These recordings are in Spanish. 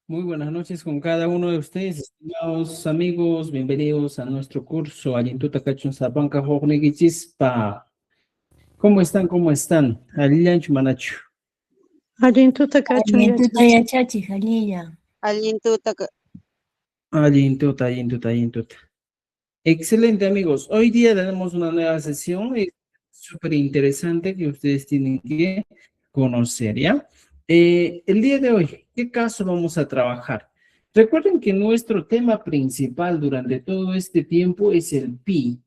Muy buenas noches con cada uno de ustedes, estimados amigos. Bienvenidos a nuestro curso Allintuta Kachun Sapanka Jognegi Chispa. ¿Cómo están? ¿Cómo están? Alianchu Manachu. Allintuta kachun Allintuta yachachik. yachachik, Halilla. Allintuta Allintuta, Allintuta, Allintuta. Excelente, amigos. Hoy día tenemos una nueva sesión súper interesante que ustedes tienen que conocer, ¿ya? El día de hoy, ¿qué caso vamos a trabajar? Recuerden que nuestro tema principal durante todo este tiempo es el pi,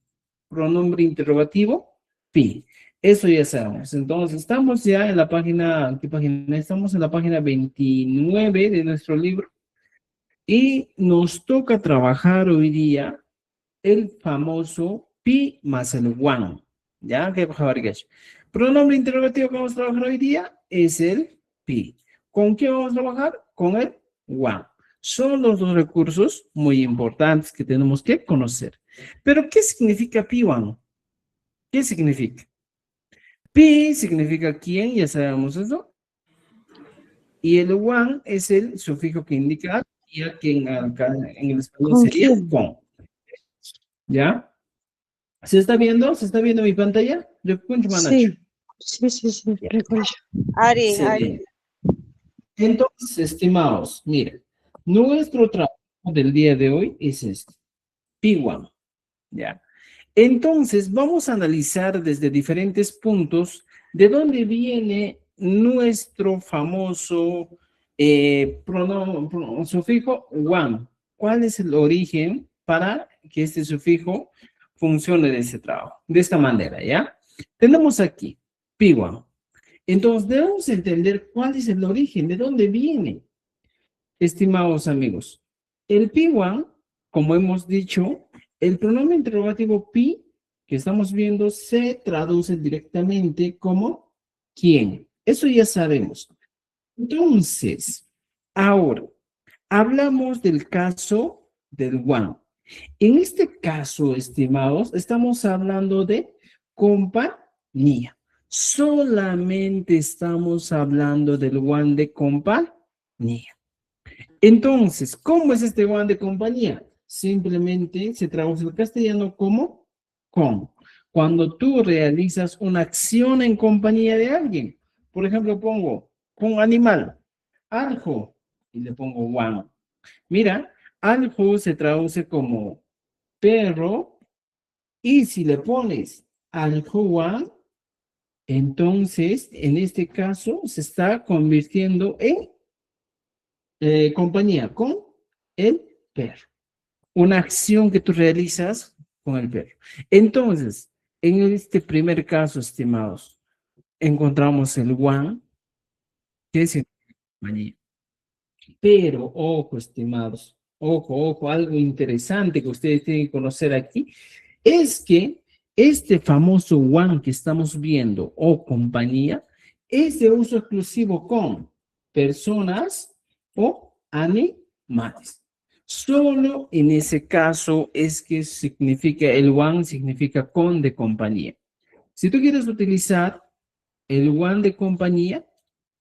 pronombre interrogativo, pi. Eso ya sabemos. Entonces, estamos ya en la página, ¿qué página? Estamos en la página 29 de nuestro libro y nos toca trabajar hoy día el famoso pi más el one. ¿Ya? ¿Qué Vargas? Pronombre interrogativo que vamos a trabajar hoy día es el pi. ¿Con qué vamos a trabajar? Con el one. Son los dos recursos muy importantes que tenemos que conocer. Pero, ¿qué significa pi one? ¿Qué significa? Pi significa quién, ya sabemos eso. Y el one es el sufijo que indica y que en el español ¿Con sería quién? con. ¿Ya? ¿Se está viendo? ¿Se está viendo mi pantalla? Yo cuento, Manacho. Sí, recuerdo. Ari, Excelente. Entonces, estimados, miren, nuestro trabajo del día de hoy es este, P1, ¿ya? Entonces, vamos a analizar desde diferentes puntos de dónde viene nuestro famoso sufijo one. ¿Cuál es el origen para que este sufijo funcione de ese trabajo? De esta manera, ¿ya? Tenemos aquí P1. Entonces, debemos entender cuál es el origen, de dónde viene, estimados amigos. El P1, como hemos dicho, el pronombre interrogativo P que estamos viendo se traduce directamente como ¿quién? Eso ya sabemos. Entonces, ahora, hablamos del caso del one. En este caso, estimados, estamos hablando de compañía. Solamente estamos hablando del one de compañía. Entonces, ¿cómo es este one de compañía? Simplemente se traduce al castellano como con. Cuando tú realizas una acción en compañía de alguien, por ejemplo, pongo un animal, algo, y le pongo one. Mira, algo se traduce como perro, y si le pones algo one, entonces, en este caso, se está convirtiendo en compañía con el perro. Una acción que tú realizas con el perro. Entonces, en este primer caso, estimados, encontramos el one, que es el compañía. Pero, ojo, estimados, ojo, algo interesante que ustedes tienen que conocer aquí, es que este famoso one que estamos viendo, o compañía, es de uso exclusivo con personas o animales. Solo en ese caso es que significa, el one significa con de compañía. Si tú quieres utilizar el one de compañía,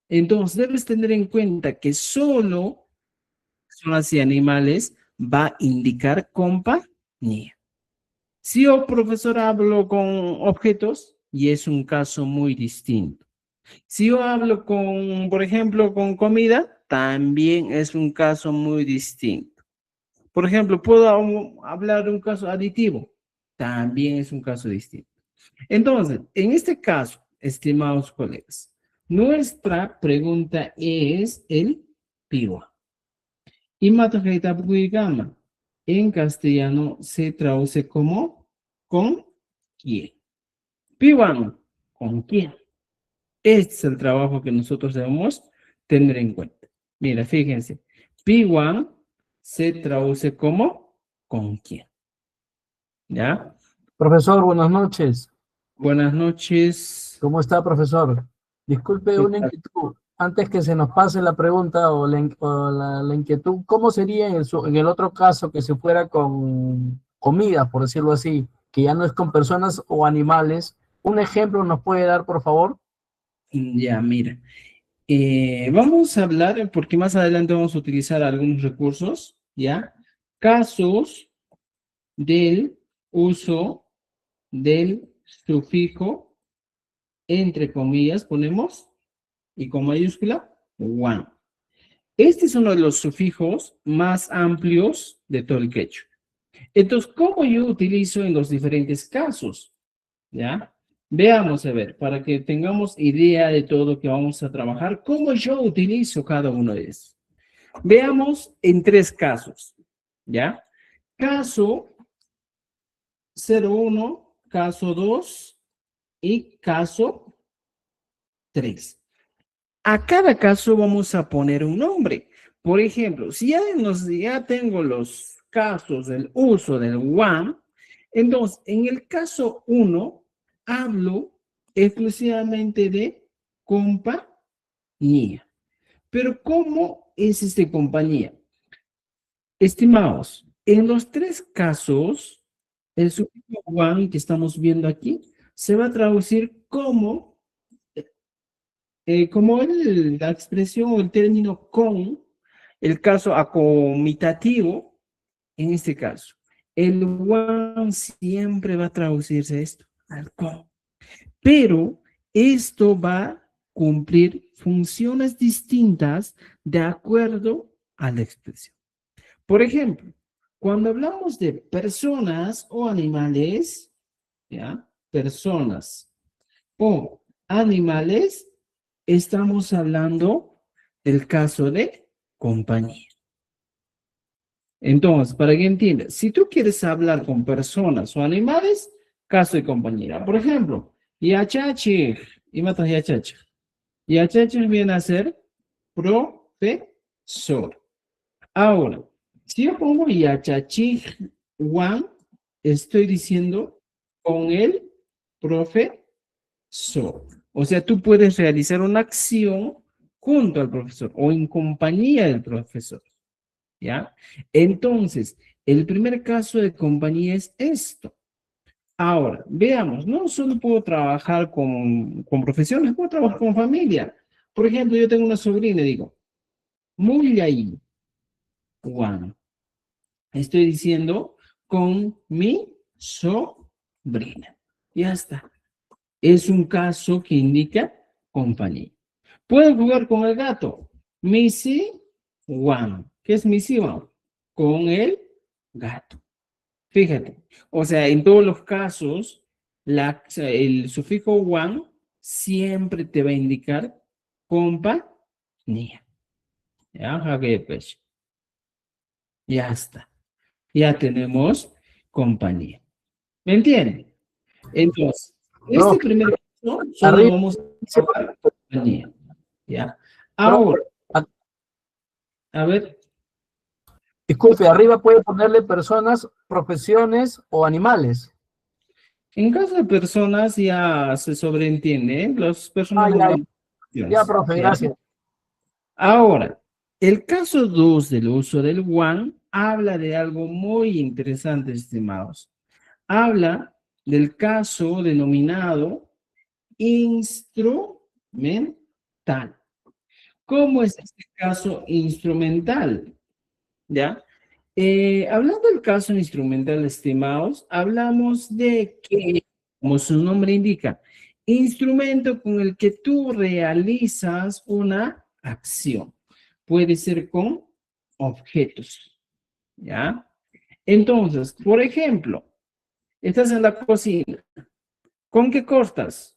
entonces debes tener en cuenta que solo personas y animales va a indicar compañía. Si yo, profesor, hablo con objetos, y es un caso muy distinto. Si yo hablo con, por ejemplo, con comida, también es un caso muy distinto. Por ejemplo, puedo hablar de un caso aditivo, también es un caso distinto. Entonces, en este caso, estimados colegas, nuestra pregunta es el piwa. Y gama en castellano se traduce como ¿con quién? Piwan, ¿con quién? Este es el trabajo que nosotros debemos tener en cuenta. Mira, fíjense, Piwan se traduce como ¿con quién? ¿Ya? Profesor, buenas noches. Buenas noches. ¿Cómo está, profesor? Disculpe ¿Qué una tal? inquietud. Antes que se nos pase la pregunta o la inquietud, ¿cómo sería en el otro caso que se fuera con comida, por decirlo así, que ya no es con personas o animales? ¿Un ejemplo nos puede dar, por favor? Ya, mira. Vamos a hablar, porque más adelante vamos a utilizar algunos recursos, ¿ya? Casos del uso del sufijo, entre comillas, ponemos, y con mayúscula, one. Este es uno de los sufijos más amplios de todo el quechua. Entonces, ¿cómo yo utilizo en los diferentes casos? ¿Ya? Veamos, a ver, para que tengamos idea de todo lo que vamos a trabajar, cómo yo utilizo cada uno de estos. Veamos en 3 casos, ¿ya? Caso 01, caso 2 y caso 3. A cada caso vamos a poner un nombre. Por ejemplo, si ya tengo los casos del uso del one, entonces en el caso 1 hablo exclusivamente de compañía. Pero ¿cómo es compañía? Estimados, en los 3 casos, el sufijo one que estamos viendo aquí se va a traducir como la expresión o el término con, el caso acomitativo, en este caso, el one siempre va a traducirse esto al con. Pero esto va a cumplir funciones distintas de acuerdo a la expresión. Por ejemplo, cuando hablamos de personas o animales, ¿ya? Personas o animales, estamos hablando del caso de compañía. Entonces, para que entiendas, si tú quieres hablar con personas o animales, caso de compañía. Por ejemplo, yachachi, y matas yachachi. Yachachi viene a ser profesor. Ahora, si yo pongo yachachi one, estoy diciendo con el profesor. O sea, tú puedes realizar una acción junto al profesor o en compañía del profesor, ¿ya? Entonces, el primer caso de compañía es esto. Ahora, veamos, no solo puedo trabajar con profesiones, puedo trabajar con familia. Por ejemplo, yo tengo una sobrina y digo, muy ahí, Juan. Estoy diciendo con mi sobrina. Ya está. Es un caso que indica compañía. Puedo jugar con el gato. Missy one. ¿Qué es Missy one? Con el gato. Fíjate. O sea, en todos los casos, el sufijo one siempre te va a indicar compañía. ¿Ya? Pues. Ya está. Ya tenemos compañía. ¿Me entienden? Entonces, este No, primer caso solo arriba, vamos a trabajar compañía. ¿Ya? Ahora, a- a ver, disculpe, arriba puede ponerle personas, profesiones o animales. en caso de personas ya se sobreentiende, ¿eh? Las personas no Ya, van ya, a profe, ¿ya? gracias. Ahora, el caso 2 del uso del one habla de algo muy interesante, estimados. Habla del caso denominado instrumental. ¿Cómo es este caso instrumental? ¿Ya? Hablando del caso instrumental, estimados, hablamos de que, como su nombre indica, instrumento con el que tú realizas una acción. Puede ser con objetos, ¿ya? Entonces, por ejemplo, estás en la cocina. ¿Con qué cortas?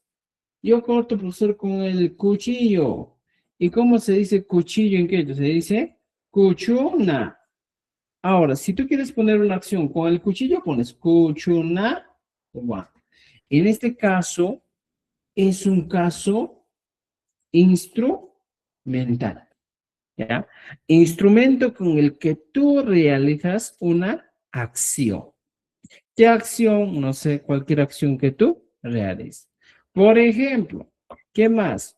Yo corto, profesor, con el cuchillo. ¿Y cómo se dice cuchillo en quechua? Se dice cuchuna. Ahora, si tú quieres poner una acción con el cuchillo, pones cuchuna. En este caso, es un caso instrumental. ¿Ya? Instrumento con el que tú realizas una acción. ¿Qué acción? No sé, cualquier acción que tú realices. Por ejemplo, ¿qué más?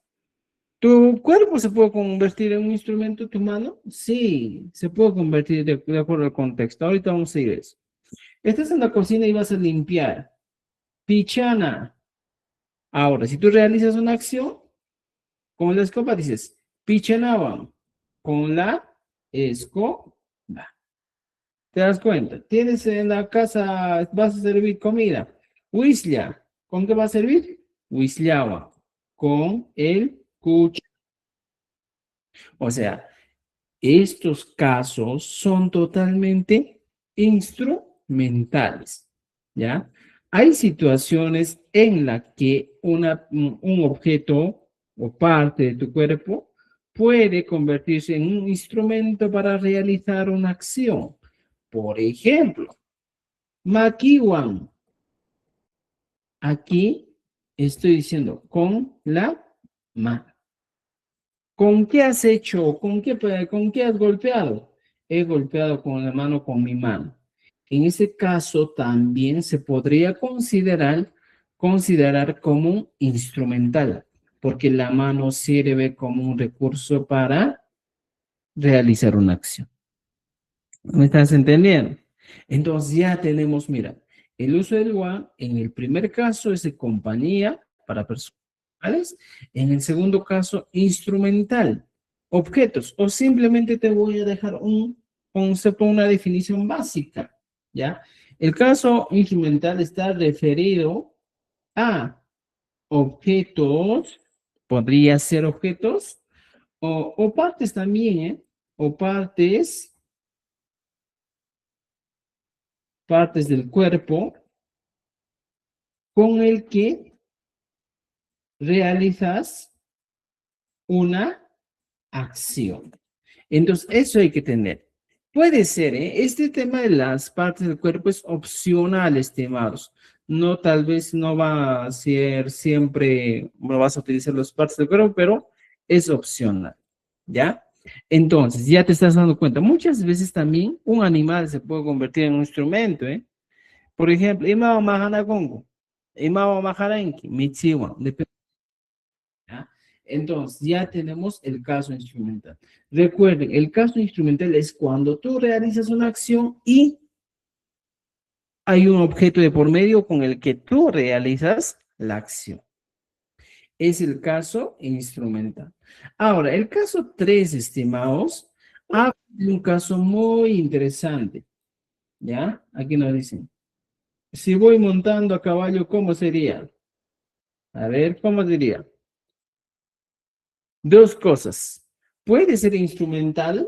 ¿Tu cuerpo se puede convertir en un instrumento, tu mano? Sí, se puede convertir de acuerdo al contexto. Ahorita vamos a ir a eso. Estás en la cocina y vas a limpiar. Pichana. Ahora, si tú realizas una acción, con la escoba dices, Pichanaban con la escoba. ¿Te das cuenta? Tienes en la casa, vas a servir comida. Huislia, ¿con qué va a servir? Huisliaba, con el cuchillo. O sea, estos casos son totalmente instrumentales, ¿ya? Hay situaciones en las que un objeto o parte de tu cuerpo puede convertirse en un instrumento para realizar una acción. Por ejemplo, makiwan. Aquí estoy diciendo con la mano. ¿Con qué has hecho? ¿Con qué has golpeado? He golpeado con la mano, con mi mano. En ese caso también se podría considerar como un instrumental, porque la mano sirve como un recurso para realizar una acción. ¿Me estás entendiendo? Entonces ya tenemos, mira, el uso del one en el primer caso es de compañía para personas. En el segundo caso, instrumental, objetos, o simplemente te voy a dejar un concepto, una definición básica, ¿ya? El caso instrumental está referido a objetos, podría ser objetos, o partes también, ¿eh? O partes del cuerpo con el que realizas una acción. Entonces, eso hay que tener. Puede ser, ¿eh? Este tema de las partes del cuerpo es opcional, estimados. No, tal vez no va a ser siempre, no vas a utilizar las partes del cuerpo, pero es opcional, ¿ya? Entonces, ya te estás dando cuenta. Muchas veces también un animal se puede convertir en un instrumento, ¿eh? Por ejemplo, Imao Mahana Gongo, Imao Maharenki, Michiwa, ¿ya? Entonces, ya tenemos el caso instrumental. Recuerden, el caso instrumental es cuando tú realizas una acción y hay un objeto de por medio con el que tú realizas la acción. Es el caso instrumental. Ahora, el caso 3, estimados, habla de un caso muy interesante. ¿Ya? Aquí nos dicen. Si voy montando a caballo, ¿cómo sería? A ver, ¿cómo diría? Dos cosas. Puede ser instrumental,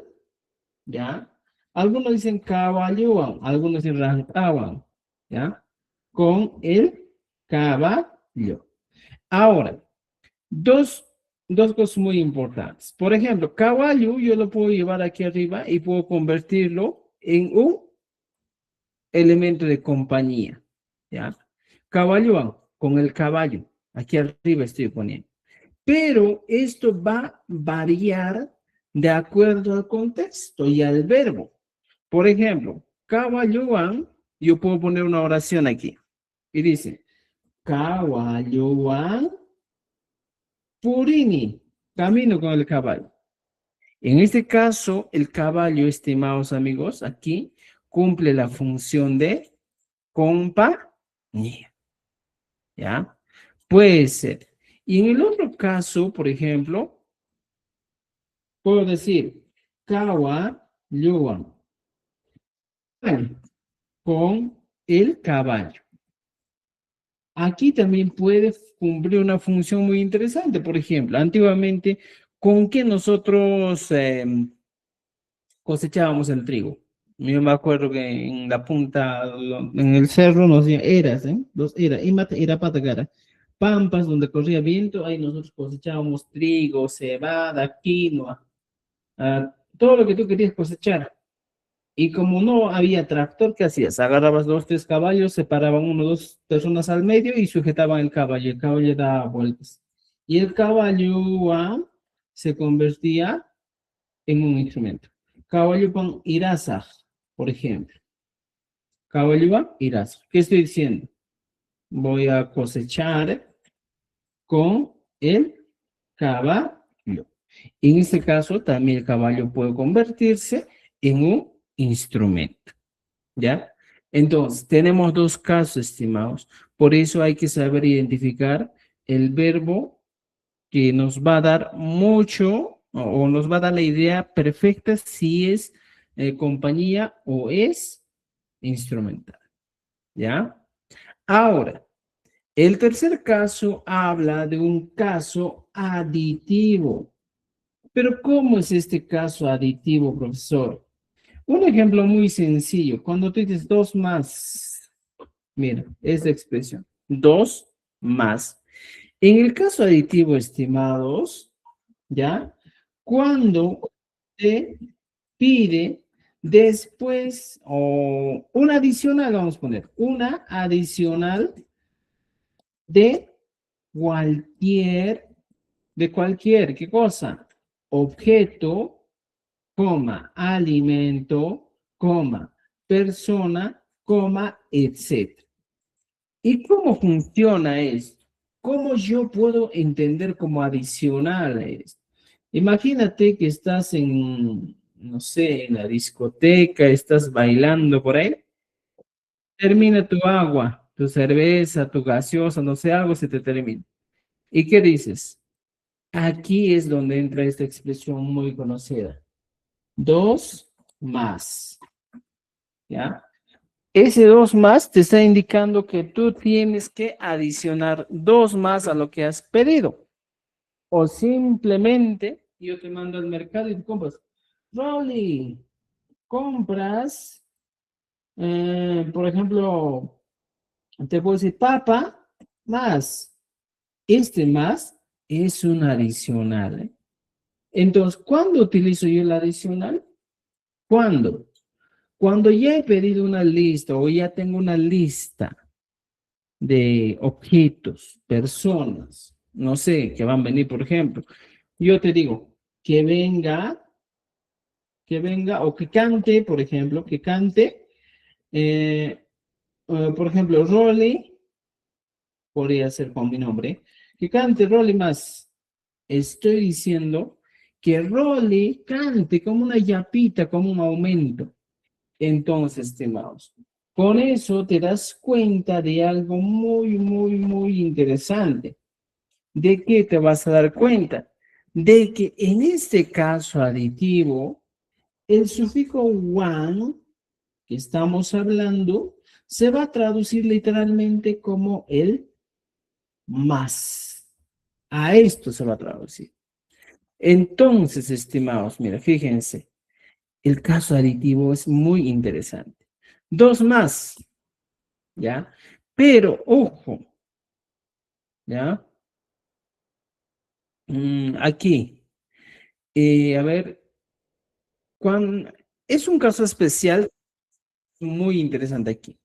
¿ya? Algunos dicen caballo, algunos dicen rantawan, ¿ya? Con el caballo. Ahora, dos cosas muy importantes. Por ejemplo, caballo yo lo puedo llevar aquí arriba y puedo convertirlo en un elemento de compañía, ¿ya? Caballo, con el caballo. Aquí arriba estoy poniendo. Pero esto va a variar de acuerdo al contexto y al verbo. Por ejemplo, caballuan, yo puedo poner una oración aquí. Y dice, caballuan purini, camino con el caballo. En este caso, el caballo, estimados amigos, aquí cumple la función de compañía. ¿Ya? Puede ser. Y en el otro caso, por ejemplo, puedo decir, caballuan, con el caballo. Aquí también puede cumplir una función muy interesante. Por ejemplo, antiguamente, ¿con qué nosotros cosechábamos el trigo? Yo me acuerdo que en la punta, en el cerro, nos decían eras, ¿eh? Dos eras, era patagara. Pampas donde corría viento, ahí nosotros cosechábamos trigo, cebada, quinoa, todo lo que tú querías cosechar. Y como no había tractor, ¿qué hacías? Agarrabas 2, 3 caballos, separaban 1, 2 personas al medio y sujetaban el caballo daba vueltas. Y el caballo se convertía en un instrumento. Caballo pan iraza, por ejemplo. Caballo pan iraza. ¿Qué estoy diciendo? Voy a cosechar con el caballo. En este caso, también el caballo puede convertirse en un instrumento. ¿Ya? Entonces, tenemos dos casos, estimados. Por eso hay que saber identificar el verbo que nos va a dar mucho o nos va a dar la idea perfecta si es compañía o es instrumental. ¿Ya? Ahora, el tercer caso habla de un caso aditivo. Pero ¿cómo es este caso aditivo, profesor? Un ejemplo muy sencillo. Cuando tú dices 2 más, mira, esta expresión, 2 más. En el caso aditivo, estimados, ¿ya? Cuando te pide después, o una adicional, vamos a poner, una adicional de cualquier, ¿qué cosa? Objeto, coma, alimento, coma, persona, coma, etc. ¿Y cómo funciona esto? ¿Cómo yo puedo entender como adicional a esto? Imagínate que estás en, no sé, en la discoteca, estás bailando por ahí, termina tu agua, tu cerveza, tu gaseosa, no sé, algo se te termina. ¿Y qué dices? Aquí es donde entra esta expresión muy conocida. 2 más, ¿ya? Ese 2 más te está indicando que tú tienes que adicionar 2 más a lo que has pedido. O simplemente yo te mando al mercado y tú compras. Rolly, compras, por ejemplo, te puedo decir papa más. Este más es un adicional, ¿eh? Entonces, ¿cuándo utilizo yo el adicional? ¿Cuándo? Cuando ya he pedido una lista o ya tengo una lista de objetos, personas, no sé, que van a venir, por ejemplo, yo te digo que venga o que cante, por ejemplo, que cante, por ejemplo, Rolly, podría ser con mi nombre, que cante Rolly más. Estoy diciendo que Rolly cante como una yapita, como un aumento. Entonces, estimados, con eso te das cuenta de algo muy, muy, muy interesante. ¿De qué te vas a dar cuenta? De que en este caso aditivo, el sufijo one que estamos hablando se va a traducir literalmente como el más. A esto se va a traducir. Entonces, estimados, mira, fíjense, el caso aditivo es muy interesante. 2 más, ¿ya? Pero, ojo, ¿ya? Aquí, a ver, es un caso especial muy interesante aquí.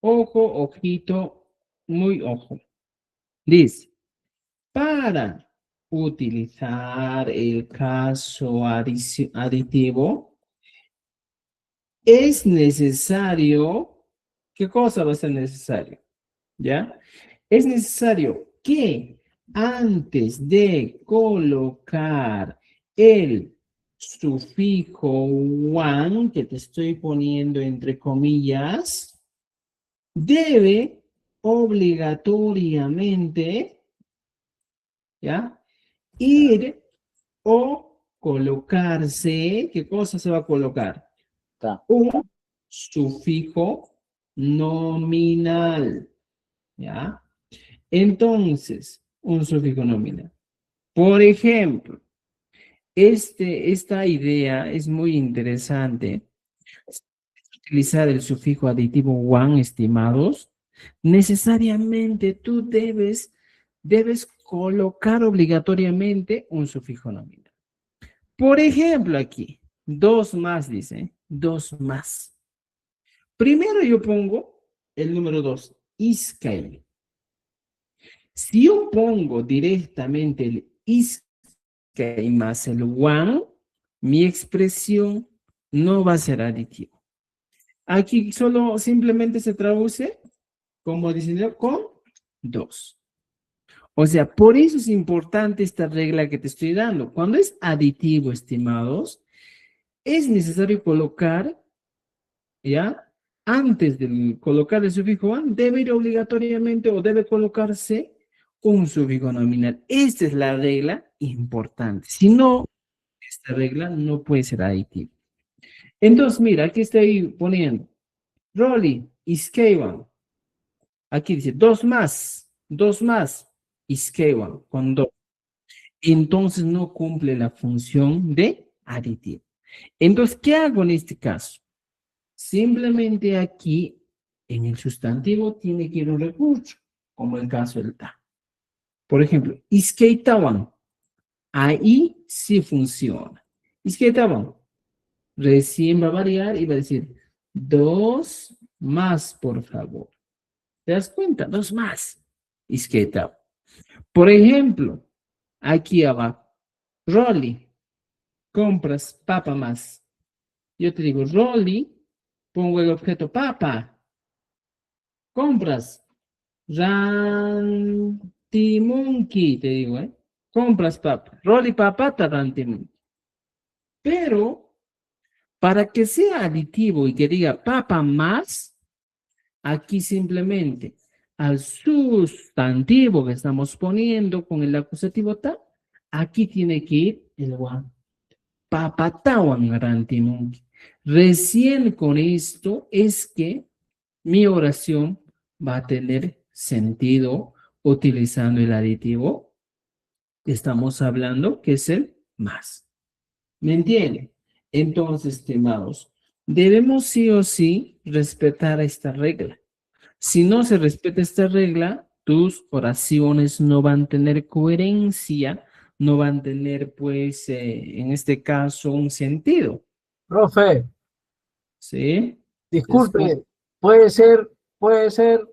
Ojo, ojito, muy ojo. Dice, para utilizar el caso aditivo, es necesario, ¿qué cosa va a ser necesario? ¿Ya? Es necesario que antes de colocar el sufijo one, que te estoy poniendo entre comillas, debe obligatoriamente, ¿ya? Ir o colocarse, ¿qué cosa se va a colocar? Un sufijo nominal, ¿ya? Entonces, un sufijo nominal. Por ejemplo, esta idea es muy interesante. Utilizar el sufijo aditivo one, estimados, necesariamente tú debes colocar obligatoriamente un sufijo nominal. Por ejemplo, aquí, 2 más, dice, 2 más. Primero yo pongo el número 2, iskay. Si yo pongo directamente el iskay más el one, mi expresión no va a ser aditiva. Aquí solo simplemente se traduce como diciendo con 2. O sea, por eso es importante esta regla que te estoy dando. Cuando es aditivo, estimados, es necesario colocar, ¿ya? Antes de colocar el sufijo one, debe ir obligatoriamente o debe colocarse un sufijo nominal. Esta es la regla importante. Si no, esta regla, no puede ser aditivo. Entonces, mira, aquí estoy poniendo Rolly, Iskewan. Aquí dice 2 más, Iskewan, con 2. Entonces no cumple la función de aditivo. Entonces, ¿qué hago en este caso? Simplemente aquí, en el sustantivo, tiene que ir un recurso, como el caso del ta. Por ejemplo, Iskeitawan. Ahí sí funciona. Iskeitawan. Recién va a variar y va a decir 2 más, por favor. ¿Te das cuenta? 2 más. Iskeitawan. Por ejemplo, aquí abajo, Rolly, compras papa más. Yo te digo, Rolly, pongo el objeto papa. Compras. Rantimunki, te digo, ¿eh? Compras papa. Rolly papata rantimunki. Pero, para que sea aditivo y que diga papa más, aquí simplemente al sustantivo que estamos poniendo con el acusativo ta, aquí tiene que ir el one. Papatawan rantimunki. Recién con esto es que mi oración va a tener sentido utilizando el aditivo que estamos hablando, que es el más. ¿Me entienden? Entonces, estimados, debemos sí o sí respetar esta regla. Si no se respeta esta regla, tus oraciones no van a tener coherencia, no van a tener, pues, en este caso, un sentido. Profe, ¿Sí? Después, disculpe, puede ser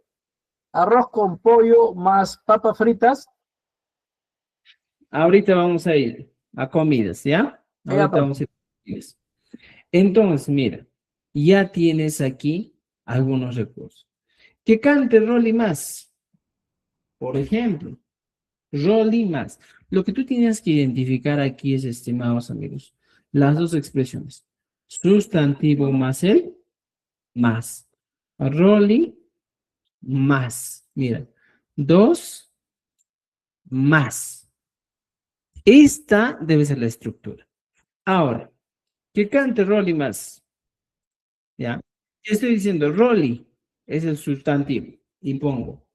arroz con pollo más papas fritas. ahorita vamos a ir a comidas, ¿ya? Ya, Ahorita profe. vamos a ir a comidas. Entonces, mira, ya tienes aquí algunos recursos. Que cante Rolly más, por ejemplo. Rolly más. Lo que tú tienes que identificar aquí es, estimados amigos, las dos expresiones. Sustantivo más el más. Rolly más. Mira, 2 más. Esta debe ser la estructura. Ahora, que cante Rolly más. ¿Ya? ¿Qué estoy diciendo? Rolly es el sustantivo. Y pongo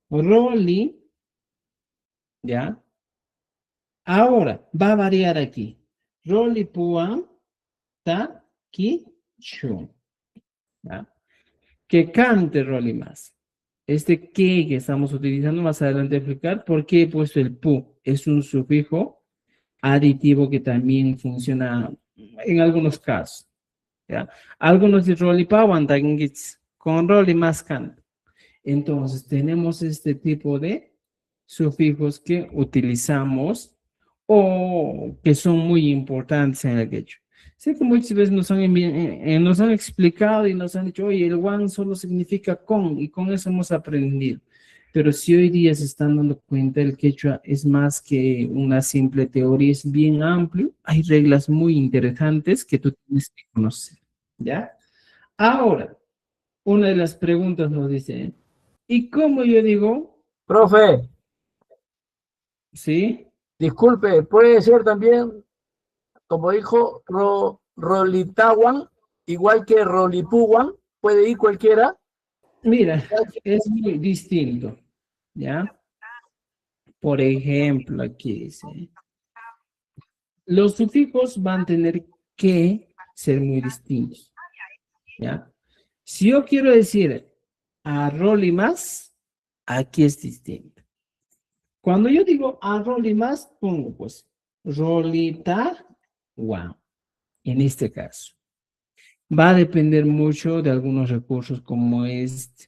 Rolly, ¿ya? Ahora, va a variar aquí. Rolly puan ta ki chu. ¿Ya? Que cante Rolly más. Este que estamos utilizando más adelante a explicar por qué he puesto el pu. Es un sufijo aditivo que también funciona en algunos casos. ¿Ya? Algunos de Rolly pawan con Rolly más canta. Entonces, tenemos este tipo de sufijos que utilizamos o que son muy importantes en el quechua. Sé que muchas veces nos han explicado y nos han dicho, oye, el one solo significa con, y con eso hemos aprendido. Pero si hoy día se están dando cuenta, el quechua es más que una simple teoría, es bien amplio. Hay reglas muy interesantes que tú tienes que conocer. ¿Ya? Ahora, una de las preguntas nos dice, ¿y cómo yo digo? Profe, ¿Sí? disculpe, puede ser también, como dijo, Rolitawan, igual que Rolipuwan, puede ir cualquiera. Mira, es muy distinto, ¿ya? Por ejemplo, aquí dice, los sufijos van a tener que ser muy distintos, ¿ya? Si yo quiero decir a Rolly más, aquí es distinto. Cuando yo digo a Rolly más, pongo pues Rolita, wow, en este caso. Va a depender mucho de algunos recursos como este,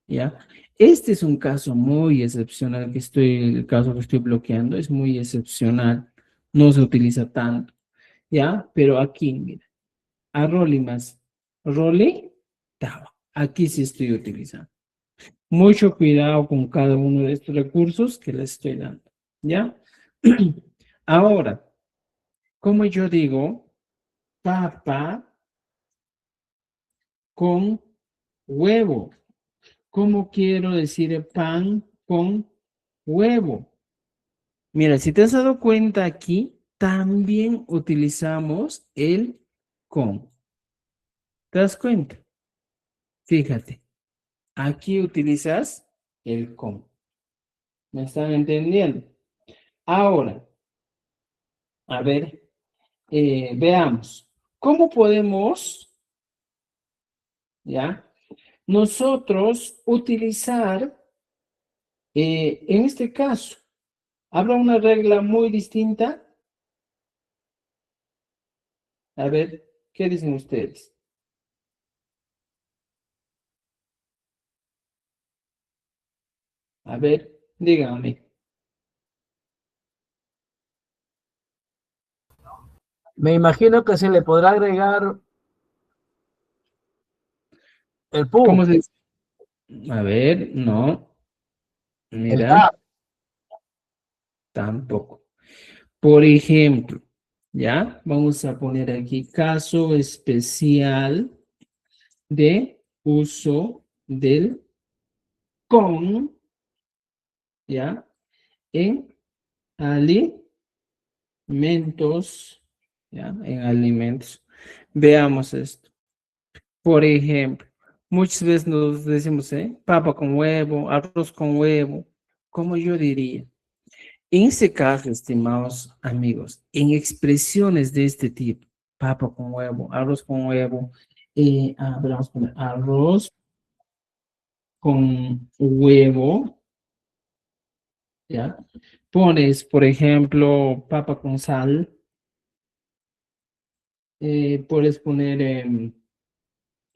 ¿ya? Este es un caso muy excepcional el caso que estoy bloqueando es muy excepcional, no se utiliza tanto, ¿ya? Pero aquí, mira, a Rolly más, Rolly, Tawa, aquí sí estoy utilizando. Mucho cuidado con cada uno de estos recursos que les estoy dando, ¿ya? Ahora, como yo digo, papa con huevo. ¿Cómo quiero decir pan con huevo? Mira, si te has dado cuenta aquí, también utilizamos el con. ¿Te das cuenta? Fíjate, aquí utilizas el con. ¿Me están entendiendo? Ahora, a ver, veamos. ¿Cómo podemos, ya, nosotros utilizar, en este caso, habrá una regla muy distinta? A ver, ¿qué dicen ustedes? A ver, díganme. Me imagino que se le podrá agregar el ¿Cómo pu, se dice? A ver, no. el Mira, ta. tampoco. Por ejemplo, ¿ya? Vamos a poner aquí caso especial de uso del con, ¿ya? En alimentos, ¿ya? En alimentos. Veamos esto. Por ejemplo, muchas veces nos decimos, papa con huevo, arroz con huevo, como yo diría. En ese caso, estimados amigos, en expresiones de este tipo, papa con huevo, vamos a poner arroz con huevo, ¿ya? Pones, por ejemplo, papa con sal, puedes poner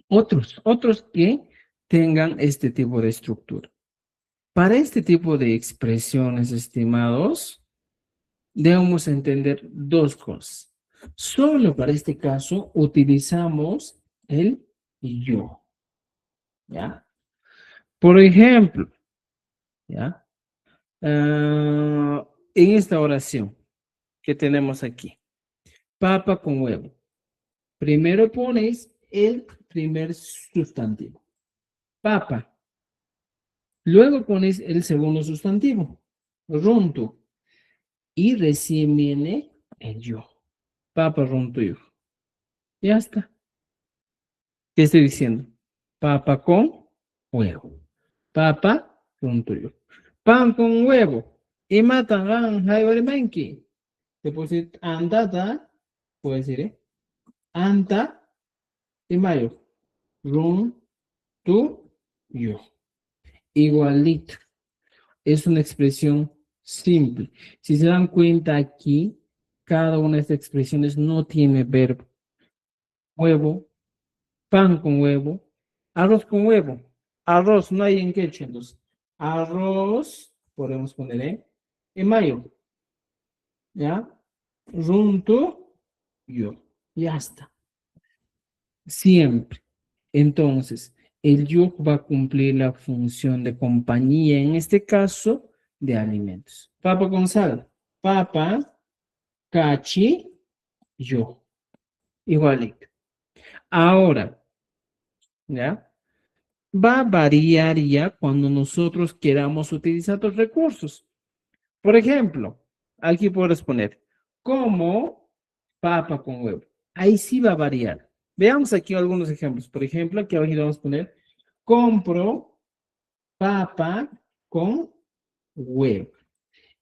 otros que tengan este tipo de estructura. Para este tipo de expresiones, estimados, debemos entender dos cosas. Solo para este caso utilizamos el yo, ¿ya? Por ejemplo, ¿ya? En esta oración que tenemos aquí, papa con huevo. Primero pones el primer sustantivo, papa. Luego pones el segundo sustantivo, runto. Y recién viene el yo. Papa runto yo. Ya está. ¿Qué estoy diciendo? Papa con huevo. Papa runto yo. Pan con huevo. Y matan manki. Después andata, puede decir, anta y mayo. Run, tú, yo. Igualito. Es una expresión simple. Si se dan cuenta aquí, cada una de estas expresiones no tiene verbo. Huevo, pan con huevo, arroz con huevo. Arroz, no hay en qué, entonces. Arroz, podemos poner en mayo. ¿Ya? Junto, yo. Ya está. Siempre. Entonces, el yo va a cumplir la función de compañía, en este caso, de alimentos. Papa con sal. Papa, cachi, yo. Igualito. Ahora, ¿ya? Va a variar ya cuando nosotros queramos utilizar los recursos. Por ejemplo, aquí puedes poner como papa con huevo. Ahí sí va a variar. Veamos aquí algunos ejemplos. Por ejemplo, aquí abajo vamos a poner compro papa con huevo.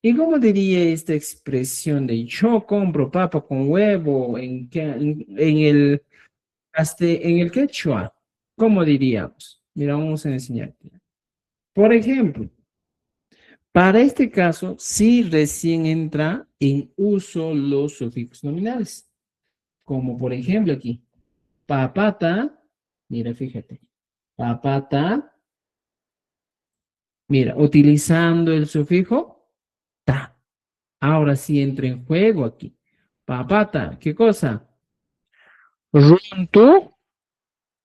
¿Y cómo diría esta expresión de yo compro papa con huevo en el quechua? ¿Cómo diríamos? Mira, vamos a enseñarte. Por ejemplo, para este caso, sí recién entra en uso los sufijos nominales. Como por ejemplo aquí, papata, mira, fíjate, papata, mira, utilizando el sufijo ta. Ahora sí entra en juego aquí. Papata, ¿qué cosa? Runtu,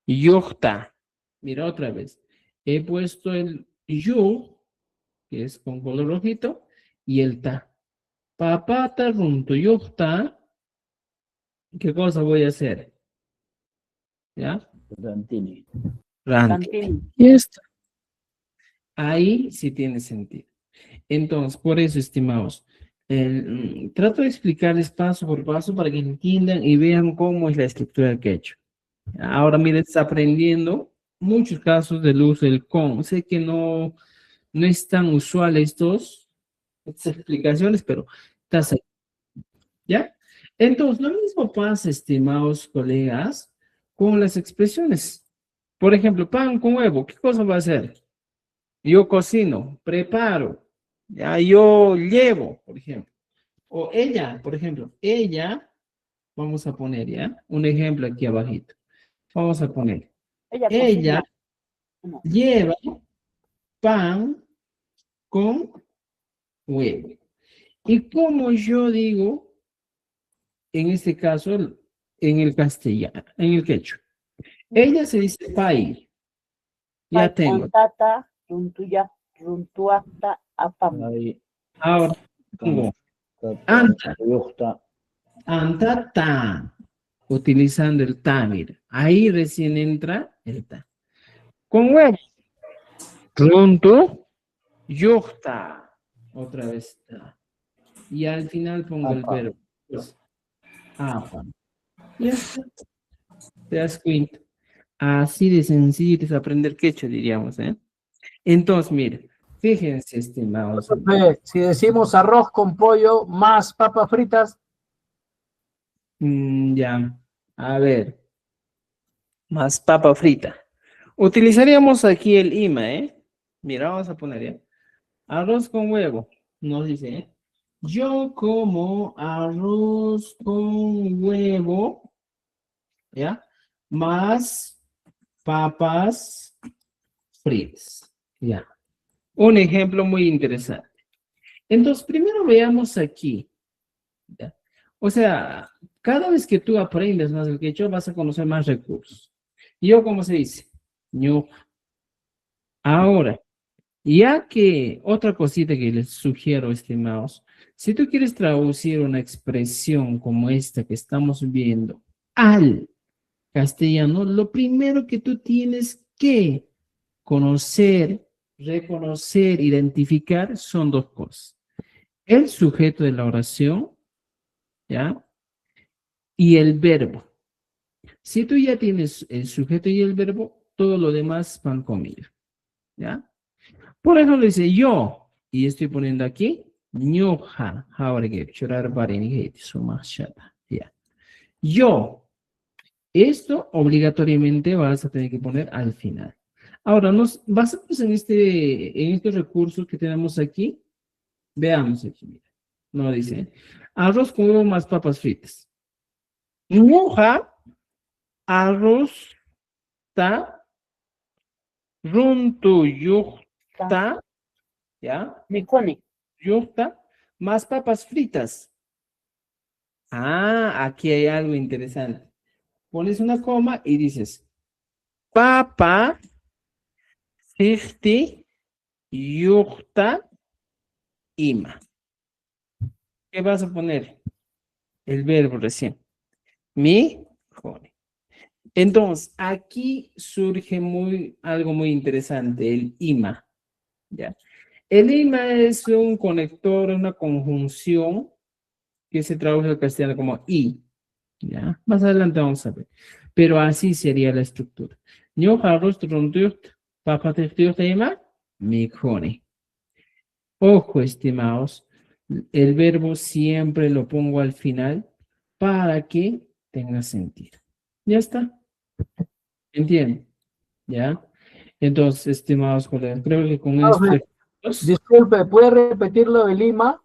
yukta. Mira otra vez. He puesto el yu, que es con color rojito, y el ta. Papata, runtu, yukta. ¿Qué cosa voy a hacer? ¿Ya? Rantini. Ranti. Y esto. Ahí sí tiene sentido. Entonces, por eso, estimados, Trato de explicarles paso por paso para que entiendan y vean cómo es la estructura del quechua. Ahora, miren, está aprendiendo muchos casos del uso del con. Sé que no es tan usual estas explicaciones, pero estás ahí, ¿ya? Entonces, lo mismo pasa, estimados colegas, con las expresiones. Por ejemplo, pan con huevo, ¿qué cosa va a hacer? Yo cocino, preparo, ya yo llevo, por ejemplo. O ella, por ejemplo, ella, vamos a poner ya un ejemplo aquí abajito. Vamos a poner, Ella ella cocina. No. lleva pan con huevo. Y como yo digo, en este caso, en el castellano, en el quechua, ella se dice pai. Ya tengo. Antata, runtuya, runtuacta, apam. Ahí, Ahora pongo anta, antata, utilizando el ta, mira. Ahí recién entra el ta. Con huevo. Runtu, yucta. Otra vez ta. Y al final pongo el Apa. verbo. Pues, apa. Ya está. ¿Te das cuenta? Así de sencillo es aprender quechua, diríamos, ¿eh? Entonces, mire, fíjense, estimados. Si decimos arroz con pollo más papas fritas, Ya, a ver, más papa frita. Utilizaríamos aquí el ima, ¿eh? Mira, vamos a poner ya. Arroz con huevo, nos dice, ¿eh? Yo como arroz con huevo, ¿ya? Más papas fritas, ¿ya? Un ejemplo muy interesante. Entonces, primero veamos aquí, ¿ya? O sea, cada vez que tú aprendes más el quechua, vas a conocer más recursos. Yo, ¿cómo se dice? Ñu. Ahora, ya que otra cosita que les sugiero, estimados, si tú quieres traducir una expresión como esta que estamos viendo al castellano, lo primero que tú tienes que conocer, reconocer, identificar son dos cosas. El sujeto de la oración, ¿ya? Y el verbo. Si tú ya tienes el sujeto y el verbo, todo lo demás van conmigo, ¿ya? Por eso le dice yo, y estoy poniendo aquí, ñuja, ya. Yo, esto obligatoriamente vas a tener que poner al final. Ahora, nos basamos en estos recursos que tenemos aquí. Veamos aquí, mira. No dice, arroz con huevo más papas fritas. Ñuja, arroz, ta, runtu, yuta, ¿ya? Micone. Yuta, más papas fritas. Ah, aquí hay algo interesante. Pones una coma y dices, papa, fifty, yuta, ima. ¿Qué vas a poner? El verbo recién. Mi, jone. Entonces, aquí surge algo muy interesante, el ima. ¿Ya? El ima es un conector, una conjunción que se traduce al castellano como i. ¿Ya? Más adelante vamos a ver. Pero así sería la estructura. Yo harus runducht, papa ima, mi jone. Ojo, estimados, el verbo siempre lo pongo al final para que tenga sentido. Ya está. ¿Entienden? ¿Ya? Entonces, estimados colegas, creo que con esto... disculpe, ¿puede repetirlo de Lima,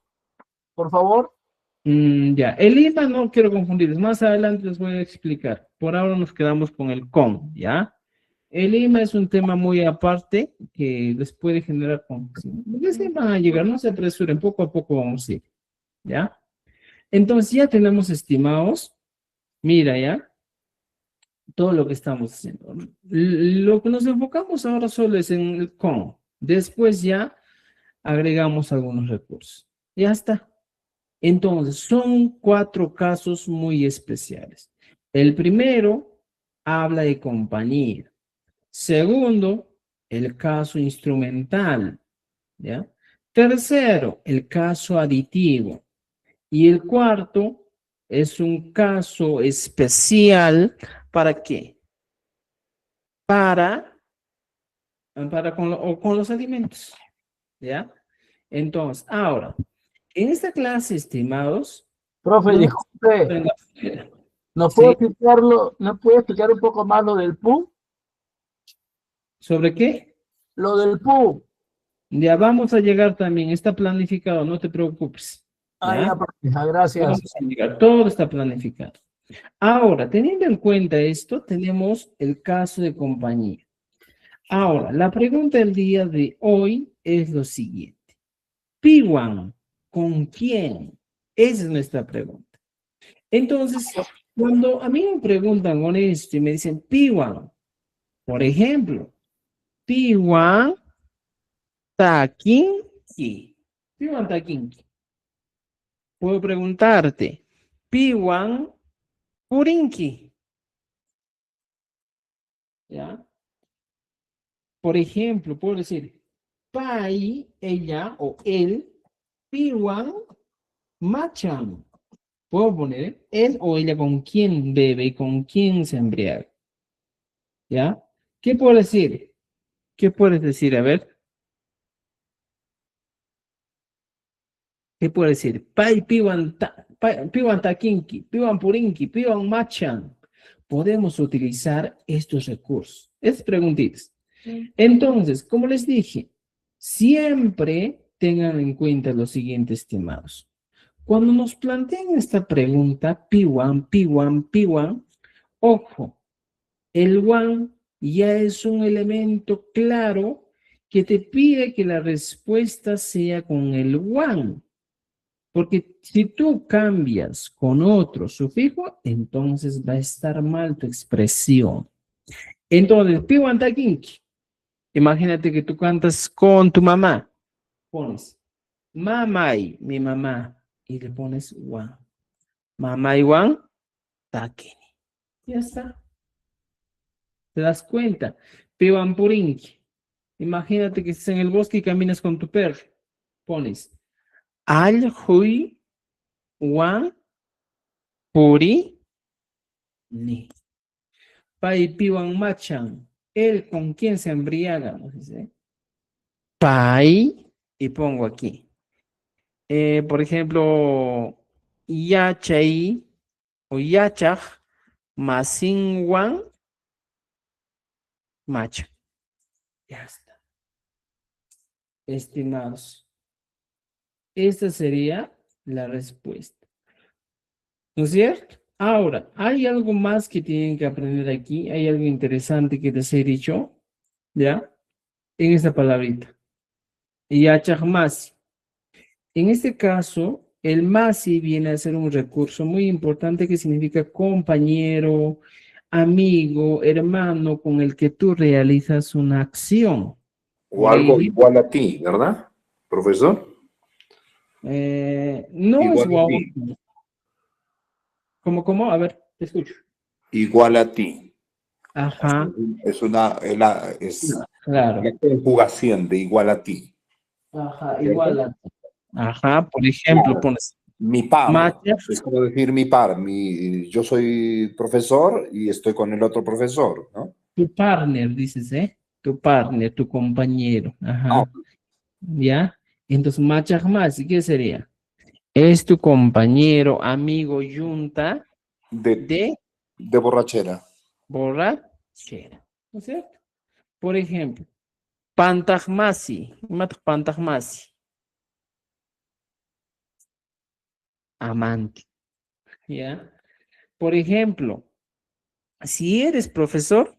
por favor? Ya, el IVA no quiero confundirles, más adelante les voy a explicar. Por ahora nos quedamos con el con, ¿ya? El IMA es un tema muy aparte que les puede generar confusión. Les van a llegar, no se apresuren, poco a poco vamos a ir, ¿ya? Entonces ya tenemos estimados, mira ya, todo lo que estamos haciendo. Lo que nos enfocamos ahora solo es en el con. Después ya agregamos algunos recursos. Ya está. Entonces, son 4 casos muy especiales. El primero habla de compañía. Segundo, el caso instrumental, ¿ya? Tercero, el caso aditivo. Y el cuarto es un caso especial, ¿para qué? Para con los alimentos, ¿ya? Entonces, ahora, en esta clase, estimados, Profe, vamos a disculpe, ver la- ¿nos puede ¿sí? explicarlo, nos puede explicar un poco más lo del PU? ¿Sobre qué? Lo del PU. Ya vamos a llegar también, está planificado, no te preocupes, Ah, ya, ¿ya? profe, gracias. Vamos a llegar, todo está planificado. Ahora, teniendo en cuenta esto, tenemos el caso de compañía. Ahora, la pregunta del día de hoy es lo siguiente. Piwan, ¿con quién? Esa es nuestra pregunta. Entonces, cuando a mí me preguntan con esto y me dicen Piwan, por ejemplo, Piwan Takinki. Piwan Takinki. Puedo preguntarte, Piwan Purinki. ¿Ya? Por ejemplo, puedo decir, Pai, ella o él, Piwan Machan. Puedo poner él o ella con quién bebe y con quién se embriaga. ¿Ya? ¿Qué puedo decir? ¿Qué puedes decir? A ver, ¿qué puedo decir? Pai, piwan takinki, piwan purinki, piwan machan. Podemos utilizar estos recursos. Es preguntitas. Entonces, como les dije, siempre tengan en cuenta lo siguiente, estimados. Cuando nos plantean esta pregunta, piwan, piwan, piwan, ojo, el one ya es un elemento claro que te pide que la respuesta sea con el one. Porque si tú cambias con otro sufijo, entonces va a estar mal tu expresión. Entonces, piwan takinki. Imagínate que tú cantas con tu mamá. Pones mamay, mi mamá, y le pones one. Mamay one, takini. Ya está. ¿Te das cuenta? Piwan purinki. Imagínate que estás en el bosque y caminas con tu perro. Pones al hui wan puri ni. Pai piwan machan. Él con quien se embriaga. ¿No? Dice, pai, y pongo aquí. Por ejemplo, yachay o yachaj masinwan macha. Ya está. Estimados. Esta sería la respuesta. ¿No es cierto? Ahora, hay algo más que tienen que aprender aquí. Hay algo interesante que les he dicho, ¿ya? En esta palabrita. Yachajmasi. En este caso, el masi viene a ser un recurso muy importante que significa compañero, amigo, hermano con el que tú realizas una acción. O Por algo ejemplo, igual a ti, ¿verdad, profesor? no es Igual a guau. ti. ¿Cómo? A ver, te escucho. Igual a ti. Ajá, Es claro. la conjugación de igual a ti. Ajá, ¿Cierto? igual a. Ajá, por ejemplo, Claro. pones Mi par. Macha, Es como decir mi par. Yo soy profesor y estoy con el otro profesor, ¿no? tu partner, dices, ¿eh? Tu partner, tu compañero. Ah, Ajá, ¿ya? Entonces, más, ¿qué sería? Es tu compañero, amigo, yunta de, de de borrachera. borrachera. ¿No es cierto? Por ejemplo, pantajmasi, pantajmasi, amante, ¿ya? Por ejemplo, si eres profesor,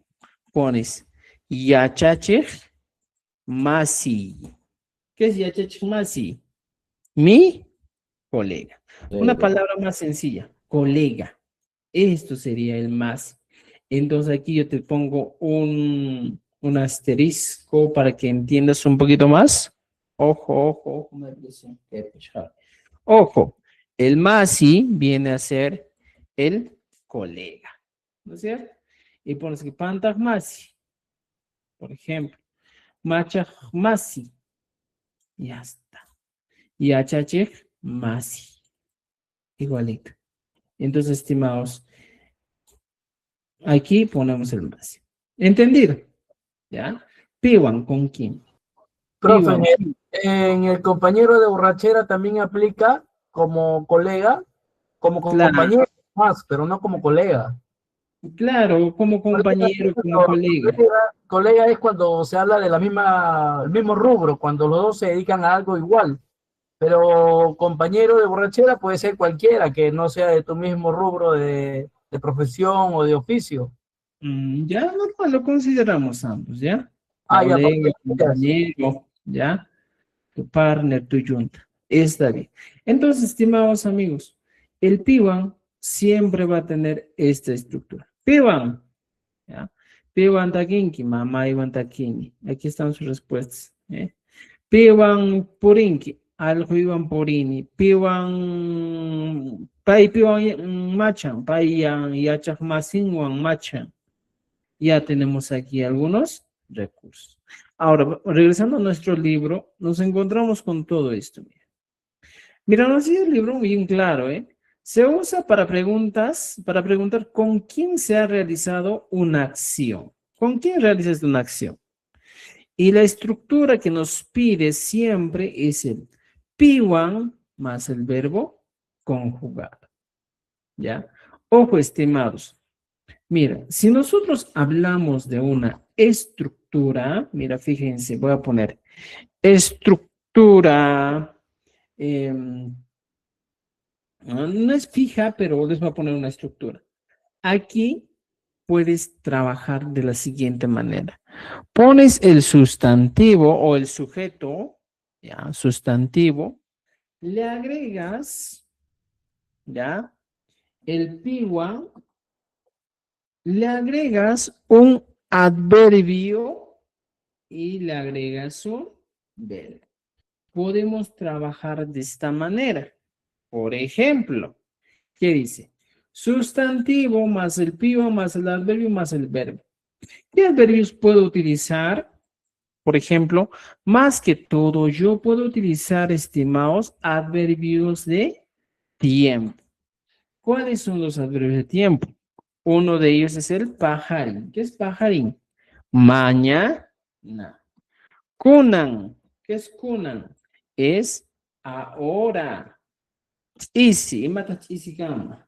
pones yachachej masi. ¿Qué es yachachej masi? Mi colega. Una palabra más sencilla, colega. Esto sería el más. Entonces aquí yo te pongo un asterisco para que entiendas un poquito más. Ojo, me dice. Ojo, el masi viene a ser el colega, ¿no es cierto? Y pones que pantas masi, por ejemplo, macha masi, ya está. Y achachej masi. igualito. Entonces, estimados, aquí ponemos el máximo. ¿Entendido? ¿Ya? Piwan, ¿con quién? Profe, Piwan. en el compañero de borrachera también aplica como colega, como Claro, compañero más, pero no como colega. claro, como compañero, como colega. Colega es cuando se habla de el mismo rubro, cuando los dos se dedican a algo igual. Pero compañero de borrachera puede ser cualquiera que no sea de tu mismo rubro de profesión o de oficio. Ya normal, lo consideramos ambos, ¿ya? Ah, ya, Colega, papás. compañero, ¿ya? Tu partner, tu junta. Está bien. Entonces, estimados amigos, el Piwan siempre va a tener esta estructura. Piwan, ¿ya? Piwan takinki, mamá Iwan takinki. Aquí están sus respuestas, ¿eh? Piwan purinki, algo Iwan purini. Piwan, pai piwan machan, pai yachak masinwan machan. Ya tenemos aquí algunos recursos. Ahora, regresando a nuestro libro, nos encontramos con todo esto. Mira, nos sido el libro bien claro, ¿eh? Se usa para preguntas, para preguntar con quién se ha realizado una acción. ¿Con quién realizas una acción? Y la estructura que nos pide siempre es el P1 más el verbo conjugar. ¿Ya? Ojo, estimados. Mira, si nosotros hablamos de una estructura, mira, fíjense, voy a poner estructura, no es fija, pero les voy a poner una estructura. Aquí puedes trabajar de la siguiente manera. Pones el sustantivo o el sujeto, ya, sustantivo, le agregas, ya, el piwa, le agregas un adverbio y le agregas un verbo. Podemos trabajar de esta manera. Por ejemplo, ¿qué dice? Sustantivo más el pivo más el adverbio más el verbo. ¿Qué adverbios puedo utilizar? Por ejemplo, más que todo, yo puedo utilizar, estimados, adverbios de tiempo. ¿Cuáles son los adverbios de tiempo? Uno de ellos es el pajarín. ¿Qué es pajarín? Mañana. Kunan. ¿Qué es kunan? Es ahora. Isi. Mata isi kama.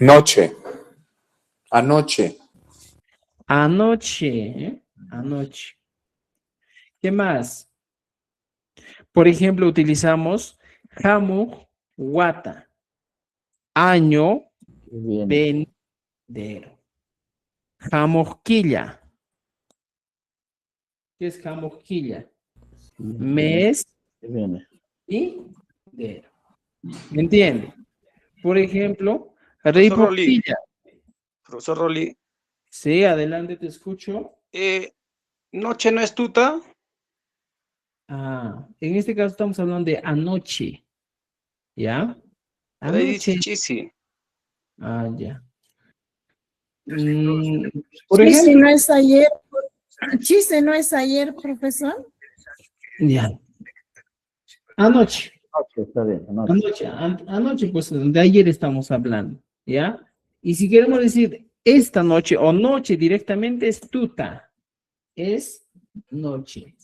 Noche. Anoche. Anoche. Anoche. ¿Qué más? Por ejemplo, utilizamos hamu wata. Año venidero. Jamosquilla. ¿Qué es jamosquilla? Mes y ¿me entiende? Por ejemplo, Profesor Rolí, ripoquilla. profesor Rolí, Sí, adelante, te escucho. noche no es tuta. En este caso estamos hablando de anoche. ¿Ya? Pero ahí dice Anoche. chisi. Ya. Por Chiste ejemplo, no es ayer. Chiste no es ayer, profesor. ya. Anoche. Está bien, Anoche, pues de ayer estamos hablando, ¿ya? Y si queremos decir esta noche o noche directamente es tuta, es noche,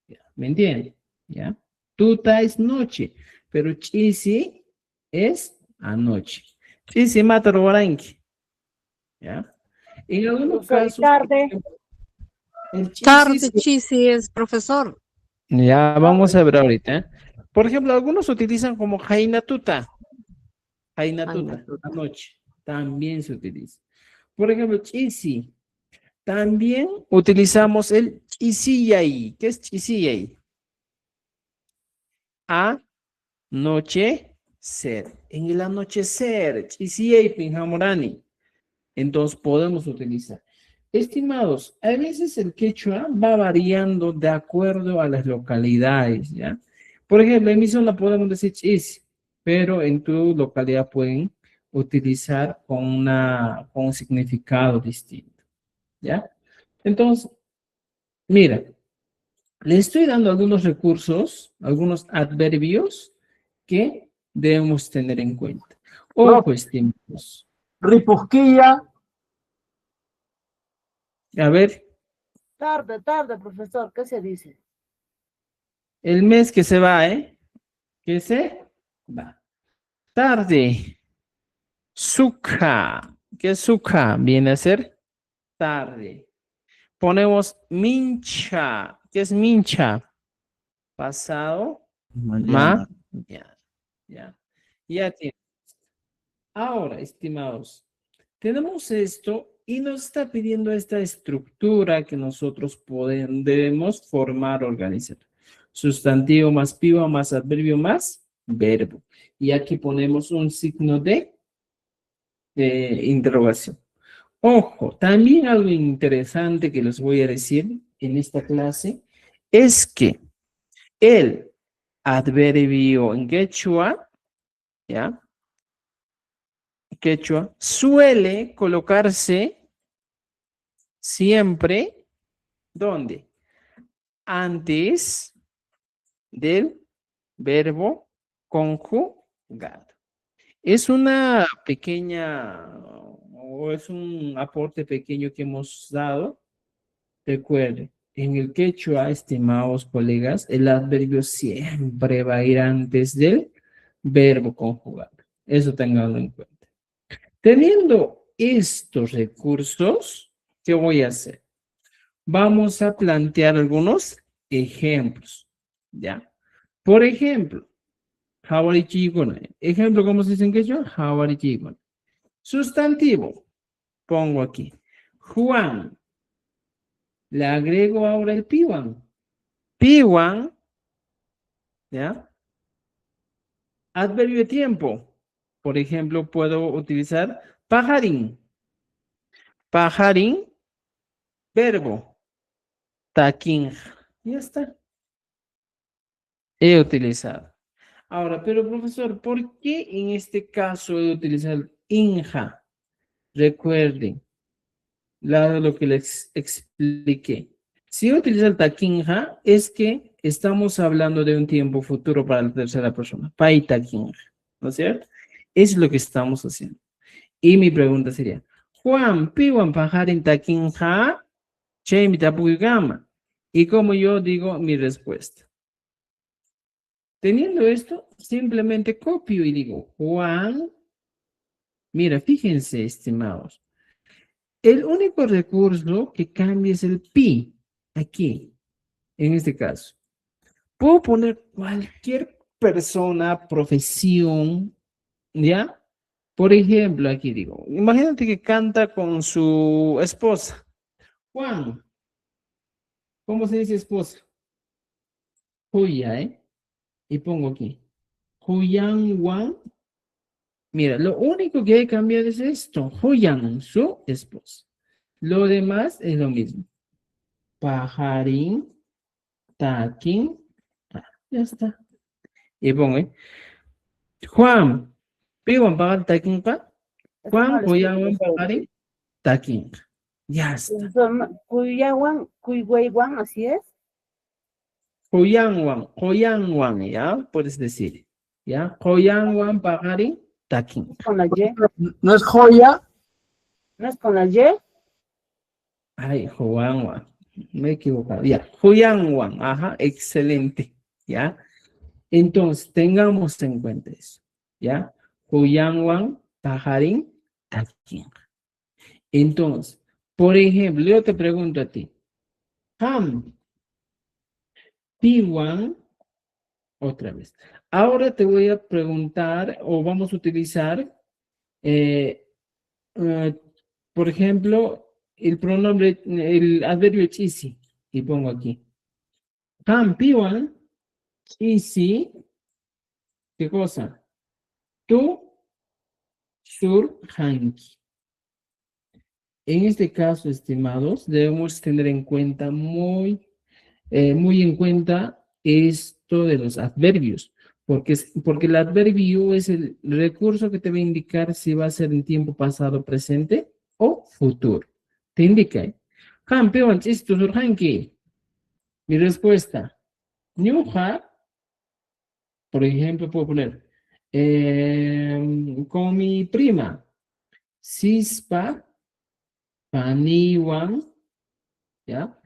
¿ya? ¿Me entiende? ¿Ya? Tuta es noche, pero chisi es anoche. Chisi mata robaranqui, ¿ya? En algunos casos, tarde. el chisi Tarde, chisi es profesor. ya vamos a ver ahorita, ¿eh? Por ejemplo, algunos utilizan como jaina tuta. Jainatuta, anoche, también se utiliza. Por ejemplo, chisi, también utilizamos el chisiyay. ¿Qué es chisiyay? Anochecer. En el anochecer, chisiyay pinjamorani. Entonces podemos utilizar. Estimados, a veces el quechua va variando de acuerdo a las localidades, ¿ya? Por ejemplo, en mi zona podemos decir chis, pero en tu localidad pueden utilizar con un significado distinto, ¿ya? Entonces, mira, le estoy dando algunos recursos, algunos adverbios que debemos tener en cuenta. Ojo, estimados. Ripusquilla, A ver, Tarde, profesor, ¿qué se dice? el mes que se va, ¿eh? ¿Qué se va? Tarde. Sukha. ¿Qué es sukha? Viene a ser tarde. Ponemos mincha. ¿Qué es mincha? Pasado. Mañana. Ya. Ya tiene. Ahora, estimados, tenemos esto y nos está pidiendo esta estructura que nosotros debemos formar, organizar. Sustantivo más pivo más adverbio más verbo. Y aquí ponemos un signo de interrogación. Ojo, también algo interesante que les voy a decir en esta clase es que el adverbio en quechua, ¿ya? Quechua suele colocarse siempre, ¿dónde? Antes del verbo conjugado. Es una pequeña, o es un aporte pequeño que hemos dado. Recuerden, en el quechua, estimados colegas, el adverbio siempre va a ir antes del verbo conjugado. Eso tenganlo en cuenta. Teniendo estos recursos, ¿qué voy a hacer? Vamos a plantear algunos ejemplos, ¿ya? Por ejemplo, ejemplo, ¿cómo se dice en quechua? Sustantivo, pongo aquí. Juan. Le agrego ahora el piwan. Piwan, ¿ya? Adverbio de tiempo. Por ejemplo, puedo utilizar pajarín. Pajarín, verbo. Taquín. Ya está. He utilizado. Ahora, pero profesor, ¿por qué en este caso he utilizado inja? Recuerden lo que les expliqué. Si utiliza el taquinja, es que estamos hablando de un tiempo futuro para la tercera persona. Pai taquinja, ¿no es cierto? Es lo que estamos haciendo. Y mi pregunta sería, Juan, piwan pajarin taquinja, chemi tapugama. Y como yo digo mi respuesta. Teniendo esto, simplemente copio y digo, Juan, mira, fíjense, estimados. El único recurso que cambia es el pi, aquí, en este caso. Puedo poner cualquier persona, profesión, ¿ya? Por ejemplo, aquí digo, imagínate que canta con su esposa. Juan, ¿cómo se dice esposa? Juya, ¿eh? Y pongo aquí. Juyan Juan. Mira, lo único que he cambiado es esto. Juyan, su esposa. Lo demás es lo mismo. Pajarín, taquín. Ya está. Y pongo, Juan, piwan pagar taquín pa. Juan, Juyan pajarín, taquín. Ya está. Cuyawan, Cuyhuaywan, así es. Juyan, ya, puedes decir. Ya, Juyan pajarín, taquín. Con la Y. no es joya, ¿No es con la Y? Ay, Juan, me he equivocado. Ya, Juyan, ajá, excelente. Ya. Entonces, tengamos en cuenta eso. ¿Ya? Juyan, pajarín, taquín. Entonces, por ejemplo, yo te pregunto a ti. Ham, piwan, otra vez. Ahora te voy a preguntar, o vamos a utilizar, por ejemplo, el pronombre, el adverbio chisi. Y pongo aquí. Ham, piwan, chisi, ¿qué cosa? Tú, sur, hanki. En este caso, estimados, debemos tener en cuenta muy en cuenta esto de los adverbios, porque el adverbio es el recurso que te va a indicar si va a ser en tiempo pasado, presente o futuro. Te indica, campeón, esto surjanki. Mi respuesta, ñuja, por ejemplo, puedo poner, Con mi prima. Sispa, paniwan, ¿ya?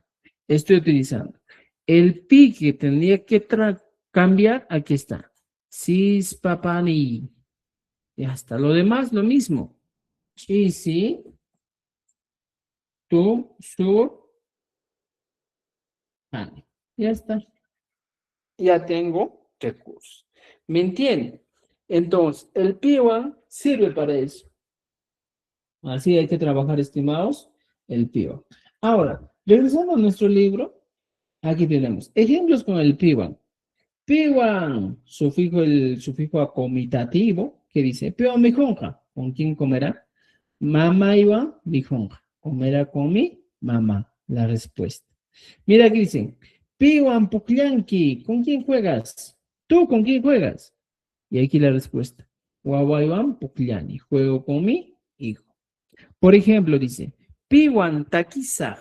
Estoy utilizando. El pi que tendría que cambiar, aquí está. Sispa, pani. Ya está. Lo demás, lo mismo. Chisi, tu, su, pani. Ya está. Ya tengo recursos. ¿Me entienden? Entonces, el P1 sirve para eso. Así hay que trabajar, estimados, el P1. Ahora, regresando a nuestro libro, aquí tenemos ejemplos con el P1. P1, el sufijo acomitativo, que dice, P1 mijonja, ¿con quién comerá? Mamá iba mijonja, comerá con mi mamá, la respuesta. Mira aquí dicen, P1 puklianki, ¿con quién juegas? ¿Tú con quién juegas? Y aquí la respuesta, Wawaiwan pukliani, juego con mi hijo. Por ejemplo, dice, Piwan takisaj.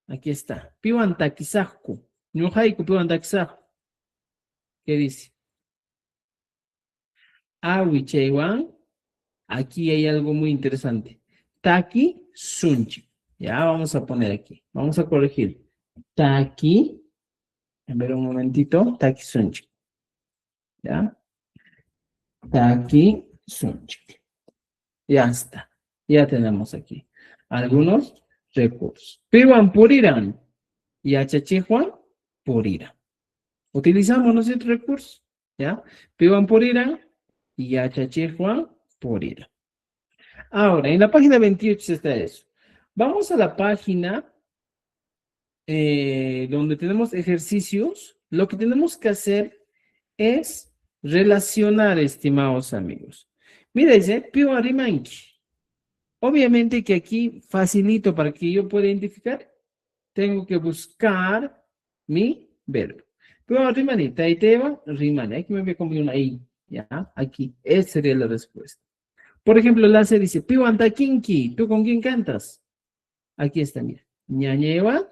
Aquí está. Piwan takisajku. Ñuhaiku piwan takisajku. ¿Qué dice? Awi chaywan. Aquí hay algo muy interesante. Taki sunchi. Ya vamos a poner aquí. Vamos a corregir. Taki. A ver un momentito. Taki sunchi. ¿Ya? Taki sunchi. Ya está. Ya tenemos aquí algunos recursos. Piwan puriran y achachijuan puriran. Utilizamos nuestros recursos, ¿ya? Piwan puriran y achachijuan puriran. Ahora, en la página 28 está eso. Vamos a la página donde tenemos ejercicios. Lo que tenemos que hacer es relacionar, estimados amigos. Mira, dice, piwan rimanki. Obviamente que aquí facilito para que yo pueda identificar, tengo que buscar mi verbo. Pero rimani, taiteva, rimani. Aquí me voy a comer una I, ¿ya? Aquí, esa sería la respuesta. Por ejemplo, la C dice, piwan takinki, ¿tú con quién cantas? Aquí está, mira. Ñañeva,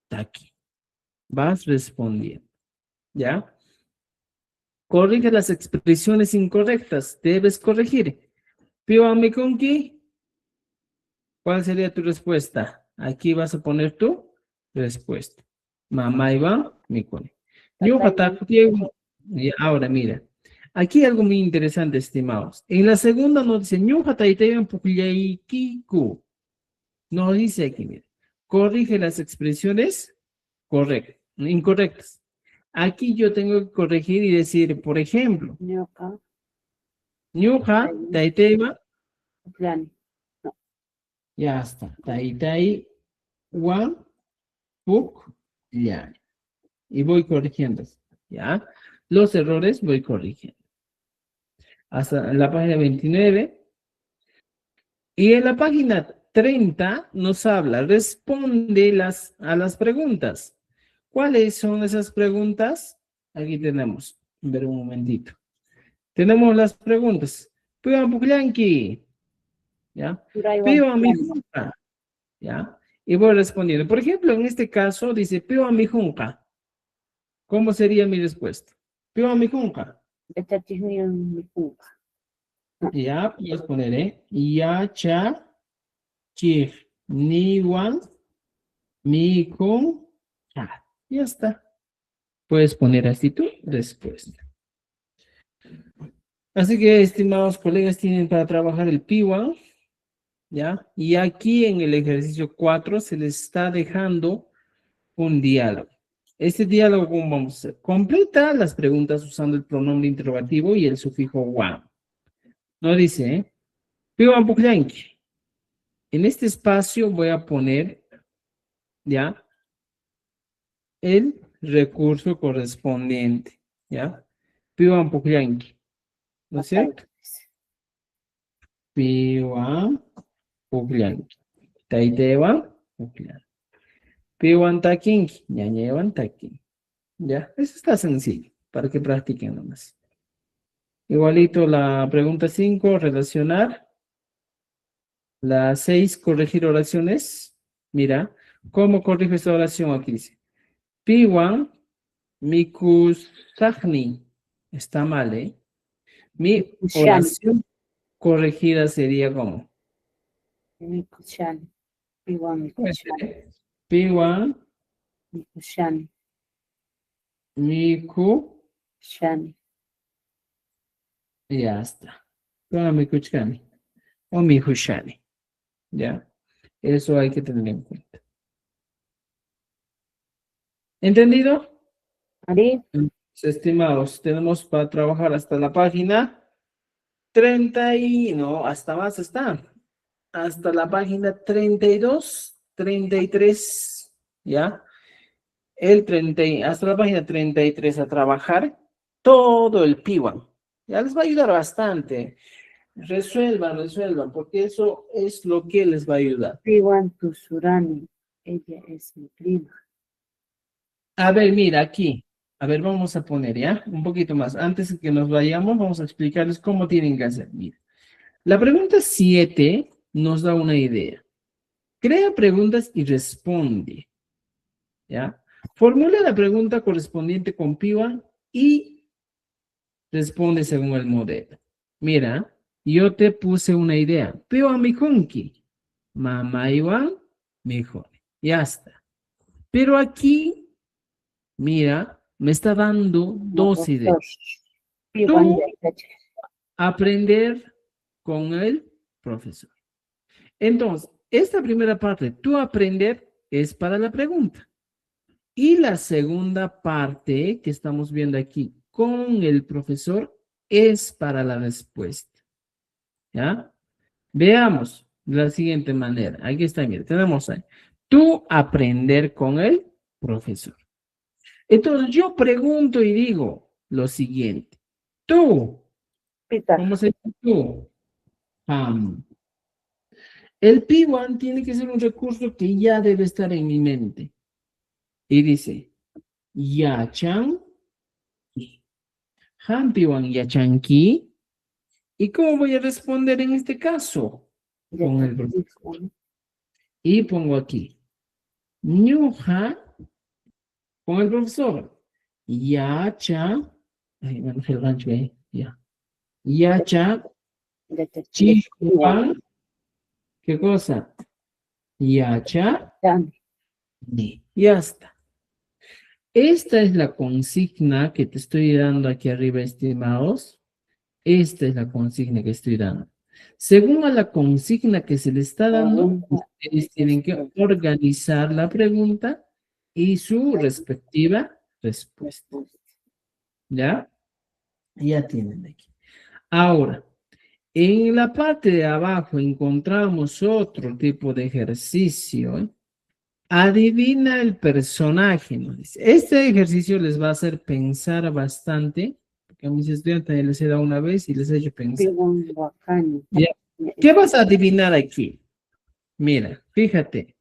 taki. Vas respondiendo, ¿ya? Corrige las expresiones incorrectas, debes corregir. Piwan mikonki. ¿Cuál sería tu respuesta? Aquí vas a poner tu respuesta. Mamá iba, mi cone. Y ahora mira, aquí hay algo muy interesante, estimados. En la segunda nos dice, nos dice aquí, mira, corrige las expresiones incorrectas. Aquí yo tengo que corregir y decir, por ejemplo, Ñoka, ñuja, taiteba, pukliani. ya está. Taitai, wan, puk, ya. Y voy corrigiendo, ¿ya? Los errores voy corrigiendo. Hasta la página 29. Y en la página 30 nos habla, responde a las preguntas. ¿Cuáles son esas preguntas? Aquí tenemos, ver un momentito. Tenemos las preguntas. Piwan puklianki, ¿ya? Piwan mijunka, ¿ya? Y voy respondiendo. Por ejemplo, en este caso dice, Piwan mijunka. ¿Cómo sería mi respuesta? Piwan mijunka. Echachishniun mikunka. Ya, puedes poner, ya, cha, chih, niwan, mikun, cha. Ya está. Puedes poner así tu respuesta. Así que, estimados colegas, tienen para trabajar el P1, ¿ya? Y aquí en el ejercicio 4 se les está dejando un diálogo. Este diálogo, ¿cómo vamos a hacer? Completa las preguntas usando el pronombre interrogativo y el sufijo wan. No dice, Piwan puklianki. En este espacio voy a poner, ¿ya? El recurso correspondiente, ¿ya? Piwan puklianki. ¿No es cierto? Piwan puklianki. Taitewan puklianki. Piwan takinki. Ñañewan takinki. ¿Ya? Eso está sencillo, para que practiquen nomás. Igualito la pregunta 5, relacionar. La 6, corregir oraciones. Mira, ¿cómo corrijo esta oración? Aquí dice, Piwan mikusagni. Está mal, ¿eh? Mi Shani. oración corregida sería como. Mikushani. Piwan Puede mikushani. ser, Piwan, Mikushani. Miku, Shani. y ya está. Piwan Mikuchkani. O Mihushani. ¿Ya? Eso hay que tener en cuenta. ¿Entendido? Ari. Estimados, tenemos para trabajar hasta la página 30 y no, hasta más está. Hasta la página 32, 33, ¿ya? Hasta la página 33 a trabajar todo el Piwan. Ya les va a ayudar bastante. Resuelvan, porque eso es lo que les va a ayudar. Piwan Tusurani. Ella es mi prima. A ver, mira, aquí. A ver, vamos a poner, ¿ya? Un poquito más. Antes de que nos vayamos, vamos a explicarles cómo tienen que hacer. Mira. La pregunta 7 nos da una idea. Crea preguntas y responde. ¿Ya? Formula la pregunta correspondiente con Piwan y responde según el modelo. Mira, yo te puse una idea. Piwan mikunki. Mamá Iwan mejor. Ya está. Pero aquí, mira, me está dando dos ideas. Piwan Tú- Aprender con el profesor. Entonces, esta primera parte, tú aprender, es para la pregunta. Y la segunda parte que estamos viendo aquí con el profesor es para la respuesta. ¿Ya? Veamos de la siguiente manera. Aquí está, mira, tenemos ahí. Tú aprender con el profesor. Entonces, yo pregunto y digo lo siguiente. Tú, Peter. ¿cómo se dice tú? El P1 tiene que ser un recurso que ya debe estar en mi mente. Y dice, Yachan, Han P1 Yachanki. ¿Y cómo voy a responder en este caso? Con el profesor. Y pongo aquí, Ñuja, con el profesor. Yacha, ay, bueno, el gancho ahí, ya. Yacha, Chihuahua, ¿qué cosa? Yacha, ni. Ya está. Esta es la consigna que te estoy dando aquí arriba, estimados. Esta es la consigna que estoy dando. Según a la consigna que se le está dando, ustedes tienen que organizar la pregunta y su respectiva respuesta. ¿Ya? Ya tienen aquí. Ahora, en la parte de abajo encontramos otro tipo de ejercicio, ¿eh? Adivina el personaje, nos dice. Este ejercicio les va a hacer pensar bastante, porque a mis estudiantes también les he dado una vez y les he hecho pensar. Ya. ¿Qué vas a adivinar aquí? Mira, fíjate.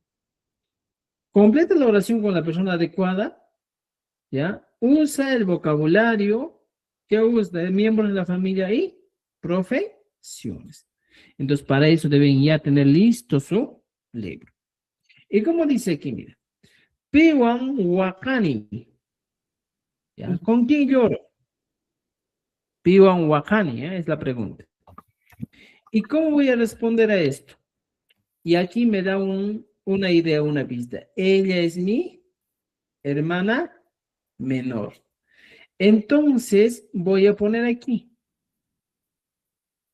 Completa la oración con la persona adecuada, ¿ya? Usa el vocabulario que usa de miembros de la familia y profesiones. Entonces, para eso deben ya tener listo su libro. ¿Y cómo dice aquí? Mira. Piwan Wakani. ¿Ya? ¿Con quién lloro? Piwan Wakani, es la pregunta. ¿Y cómo voy a responder a esto? Y aquí me da una idea, una pista. Ella es mi hermana menor. Entonces, voy a poner aquí.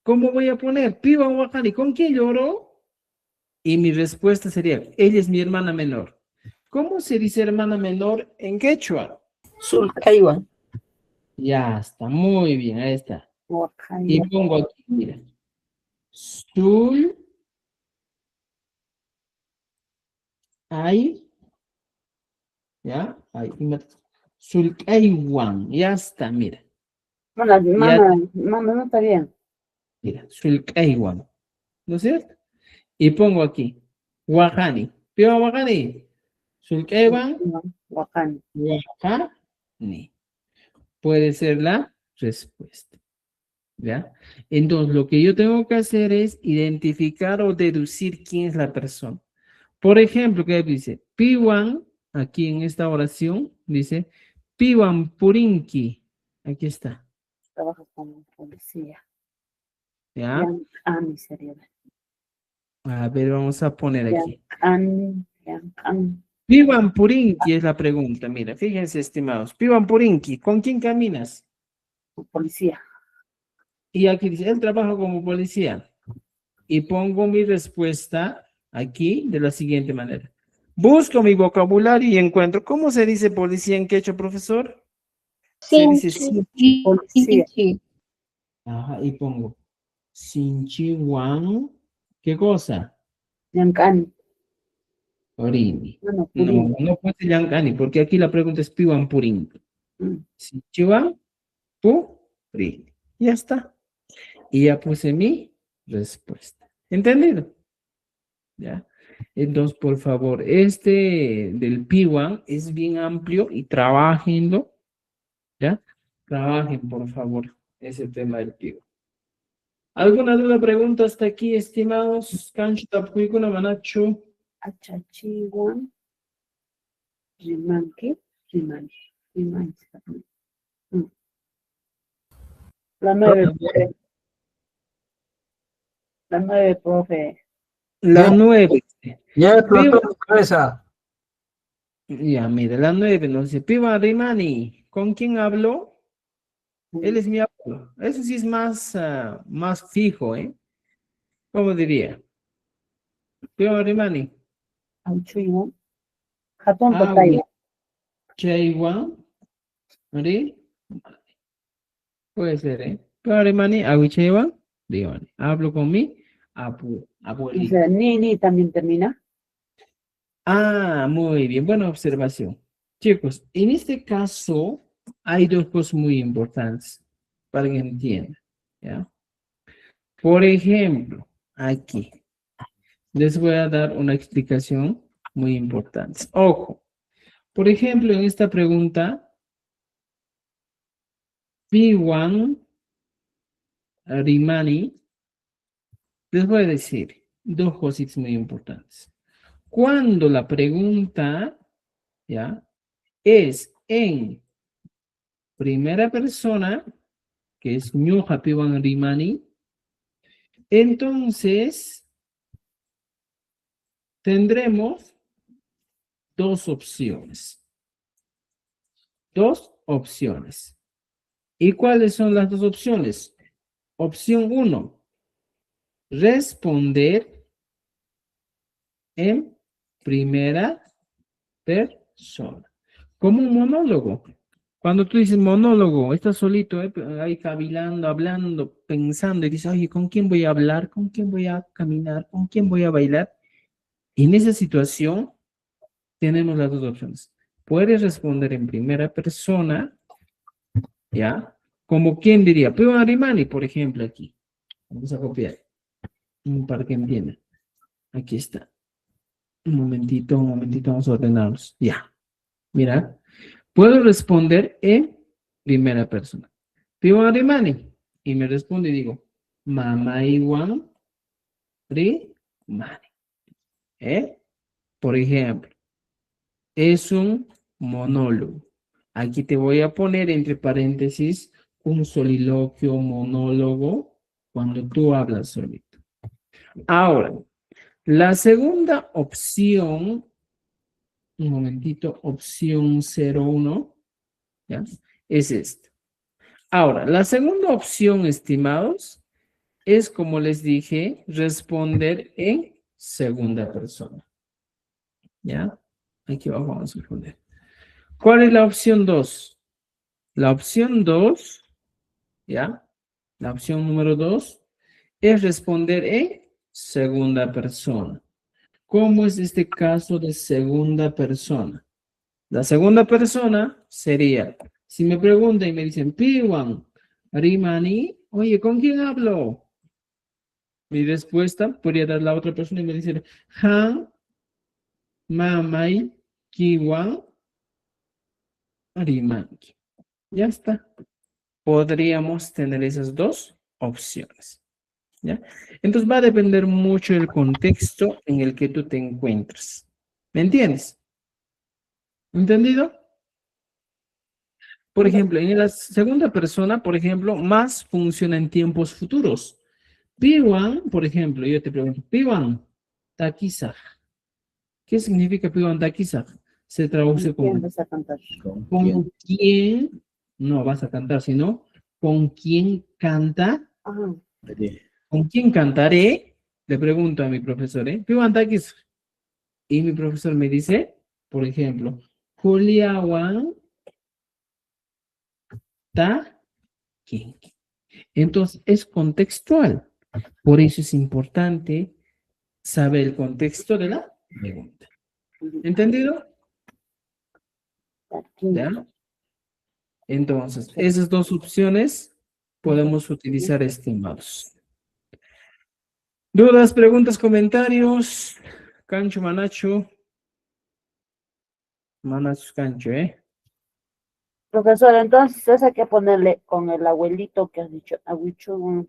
¿Cómo voy a poner? Piwan Wakani, ¿con quién lloro? Y mi respuesta sería, ella es mi hermana menor. ¿Cómo se dice hermana menor en quechua? Sulcaiwan. Ya está, muy bien, ahí está. Y pongo aquí, mira. Sul. Ahí. ¿Ya? Ahí. Sulcaiwan. Ya está, mira. Mamá no está bien. Mira, Sulcaiwan. ¿No es cierto? Y pongo aquí. Wahani. ¿Pío Wahani? Sulcaiwan. Wakani. Wahani. Puede ser la respuesta. ¿Ya? Entonces, lo que yo tengo que hacer es identificar o deducir quién es la persona. Por ejemplo, ¿qué dice? Piwan, aquí en esta oración, dice Piwan Purinki. Aquí está. trabaja como policía. ¿Ya? Yang Ani sería. A ver, vamos a poner Yang aquí. Ani, Yang An. Piwan Purinki es la pregunta. Mira, fíjense, estimados. Piwan Purinki, ¿con quién caminas? Policía. Y aquí dice, él trabaja como policía. Y pongo mi respuesta aquí de la siguiente manera. Busco mi vocabulario y encuentro. ¿Cómo se dice policía en quechua, profesor? Se dice Policía. Ajá, y pongo Sinchiwan. ¿Qué cosa? Yang Ani. Orini. No, No, Purín. no puede ser Yankani, porque aquí la pregunta es Piwan Purin. Mm. Sinchiwan Purin. Ya está. Y ya puse mi respuesta. ¿Entendido? ¿Ya? Entonces, por favor, este del Piwan es bien amplio y trabajenlo. ¿Ya? Trabajen, por favor, ese tema del Piwan. ¿Alguna duda, pregunta hasta aquí, estimados? Cancho, Tapuicuna, Manacho. Achachiwan. Rimanki. Rimani. Rimani. Mm. La 9, profe. La 9, profe. La Ya. 9. Ya explotó mi cabeza. Ya, mire, la 9 nos dice, Piwan Rimani, ¿con quién habló? Él es mi abuelo. Eso sí es más fijo, ¿eh? ¿Cómo diría? Piwan Rimani. Auchuiwan. Hatun Ah, Pataya. Chaywan, ¿sí? Puede ser, ¿eh? Piwan Rimani, Awichaywan, Rimani. Hablo con mi O abuelito. sea, ni también termina. Ah, muy bien, buena observación. Chicos, en este caso hay dos cosas muy importantes para que entiendan, ¿ya? Por ejemplo, aquí les voy a dar una explicación muy importante. Ojo, por ejemplo, en esta pregunta, Piwan Rimani, les voy a decir dos cositas muy importantes. Cuando la pregunta, ¿ya? Es en primera persona, que es Ñuqa Piwan Rimani, entonces tendremos dos opciones. Dos opciones. ¿Y cuáles son las dos opciones? Opción 1, responder en primera persona, como un monólogo. Cuando tú dices monólogo, estás solito, ahí cavilando, hablando, pensando, y dices, oye, ¿con quién voy a hablar? ¿Con quién voy a caminar? ¿Con quién voy a bailar? En esa situación tenemos las dos opciones. Puedes responder en primera persona, ¿ya? Como quien diría, Piwan Rimani, por ejemplo, aquí. Vamos a copiar para que entiendan. Aquí está. Un momentito, vamos a ordenarlos. Ya. Mira, puedo responder en primera persona. Piwan Rimani. Y me responde y digo, Mama Iwan Rimani. Por ejemplo, es un monólogo. Aquí te voy a poner entre paréntesis un soliloquio, monólogo, cuando tú hablas solito. Ahora, la segunda opción, un momentito, opción 01, ¿ya? Es esta. Ahora, la segunda opción, estimados, es como les dije, responder en segunda persona. ¿Ya? Aquí abajo vamos a responder. ¿Cuál es la opción 2? La opción 2, ¿ya? La opción número 2 es responder en segunda persona. ¿Cómo es este caso de segunda persona? La segunda persona sería, si me preguntan y me dicen, Piwan Rimani, oye, ¿con quién hablo? Mi respuesta podría dar la otra persona y me dice, Han Mamai Kiwan Rimani. Ya está. Podríamos tener esas dos opciones. ¿Ya? Entonces va a depender mucho del contexto en el que tú te encuentres. ¿Me entiendes? ¿Entendido? Por ejemplo, en la segunda persona, por ejemplo, más funciona en tiempos futuros. Piwan, por ejemplo, yo te pregunto, Piwan takisaj. ¿Qué significa Piwan takisaj? Se traduce ¿Quién como vas a cantar? ¿con quién? No vas a cantar, sino ¿con quién canta? Ajá. ¿Con quién cantaré? Le pregunto a mi profesor, ¿eh? Piwan takisaj. Y mi profesor me dice, por ejemplo, Juliawan ta quién. Entonces, es contextual. Por eso es importante saber el contexto de la pregunta. ¿Entendido? ¿Ya? Entonces, esas dos opciones podemos utilizar, estimados. ¿Dudas, preguntas, comentarios? Cancho, Manacho. Manacho, Cancho, ¿eh? Profesor, entonces eso hay que ponerle con el abuelito que has dicho, Auchuywan,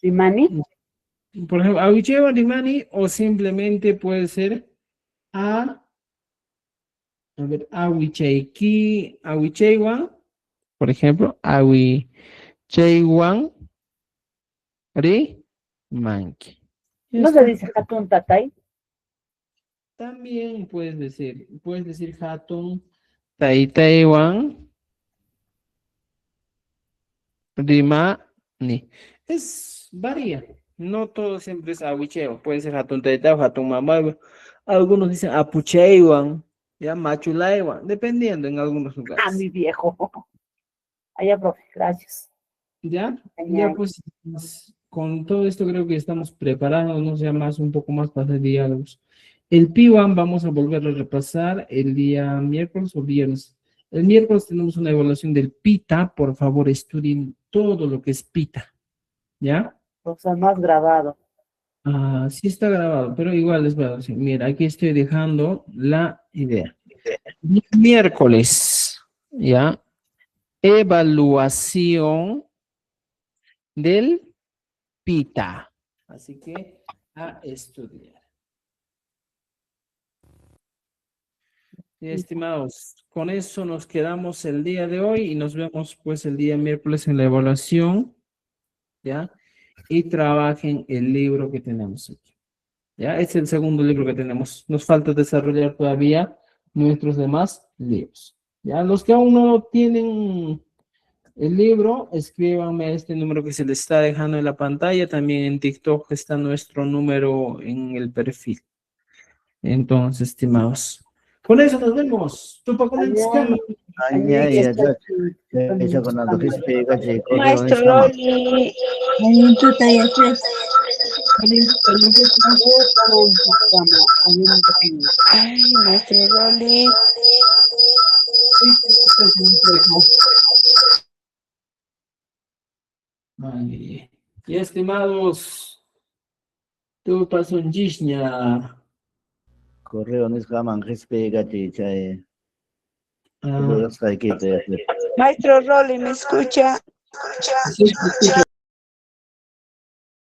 Rimani. Por ejemplo, Awichewa Limani o simplemente puede ser a ver, Awicheiki, Awicheiwan, por ejemplo, Awicheiwan Rimanki. Ya No se está. dice Hatun Tatay. También puedes decir Hatun Taitaiwan Rimani. Varía. No todo siempre es Awicheo. Puede ser Hatun Taitaiwan, Hatun Mamá. Algunos dicen Apucheiwan, ya Machulaiwan, dependiendo en algunos Ah, lugares. mi viejo. Allá, profe, gracias. Ya, Genial. pues con todo esto creo que estamos preparándonos ya más, un poco más para hacer diálogos. El P1 vamos a volverlo a repasar el día miércoles o viernes. El miércoles tenemos una evaluación del PITA, por favor estudien todo lo que es PITA, ¿ya? O sea, más grabado. Ah, sí está grabado, pero igual les voy a decir, mira, aquí estoy dejando la idea. Miércoles, ¿ya? Evaluación del PITA. Así que a estudiar. Y, estimados, con eso nos quedamos el día de hoy y nos vemos pues el día miércoles en la evaluación, ¿ya? Y trabajen el libro que tenemos aquí, ¿ya? Es el segundo libro que tenemos. Nos falta desarrollar todavía nuestros demás libros, ¿ya? Los que aún no tienen el libro, escríbanme a este número que se les está dejando en la pantalla. También en TikTok está nuestro número en el perfil. Entonces, estimados, con eso nos vemos. Maestro Loli. Ay, maestro Loli. Y estimados, tú pasó un Gishña. Correo no es jamás respegate, chay. Maestro Loli, ¿me escucha? Sí, escucho.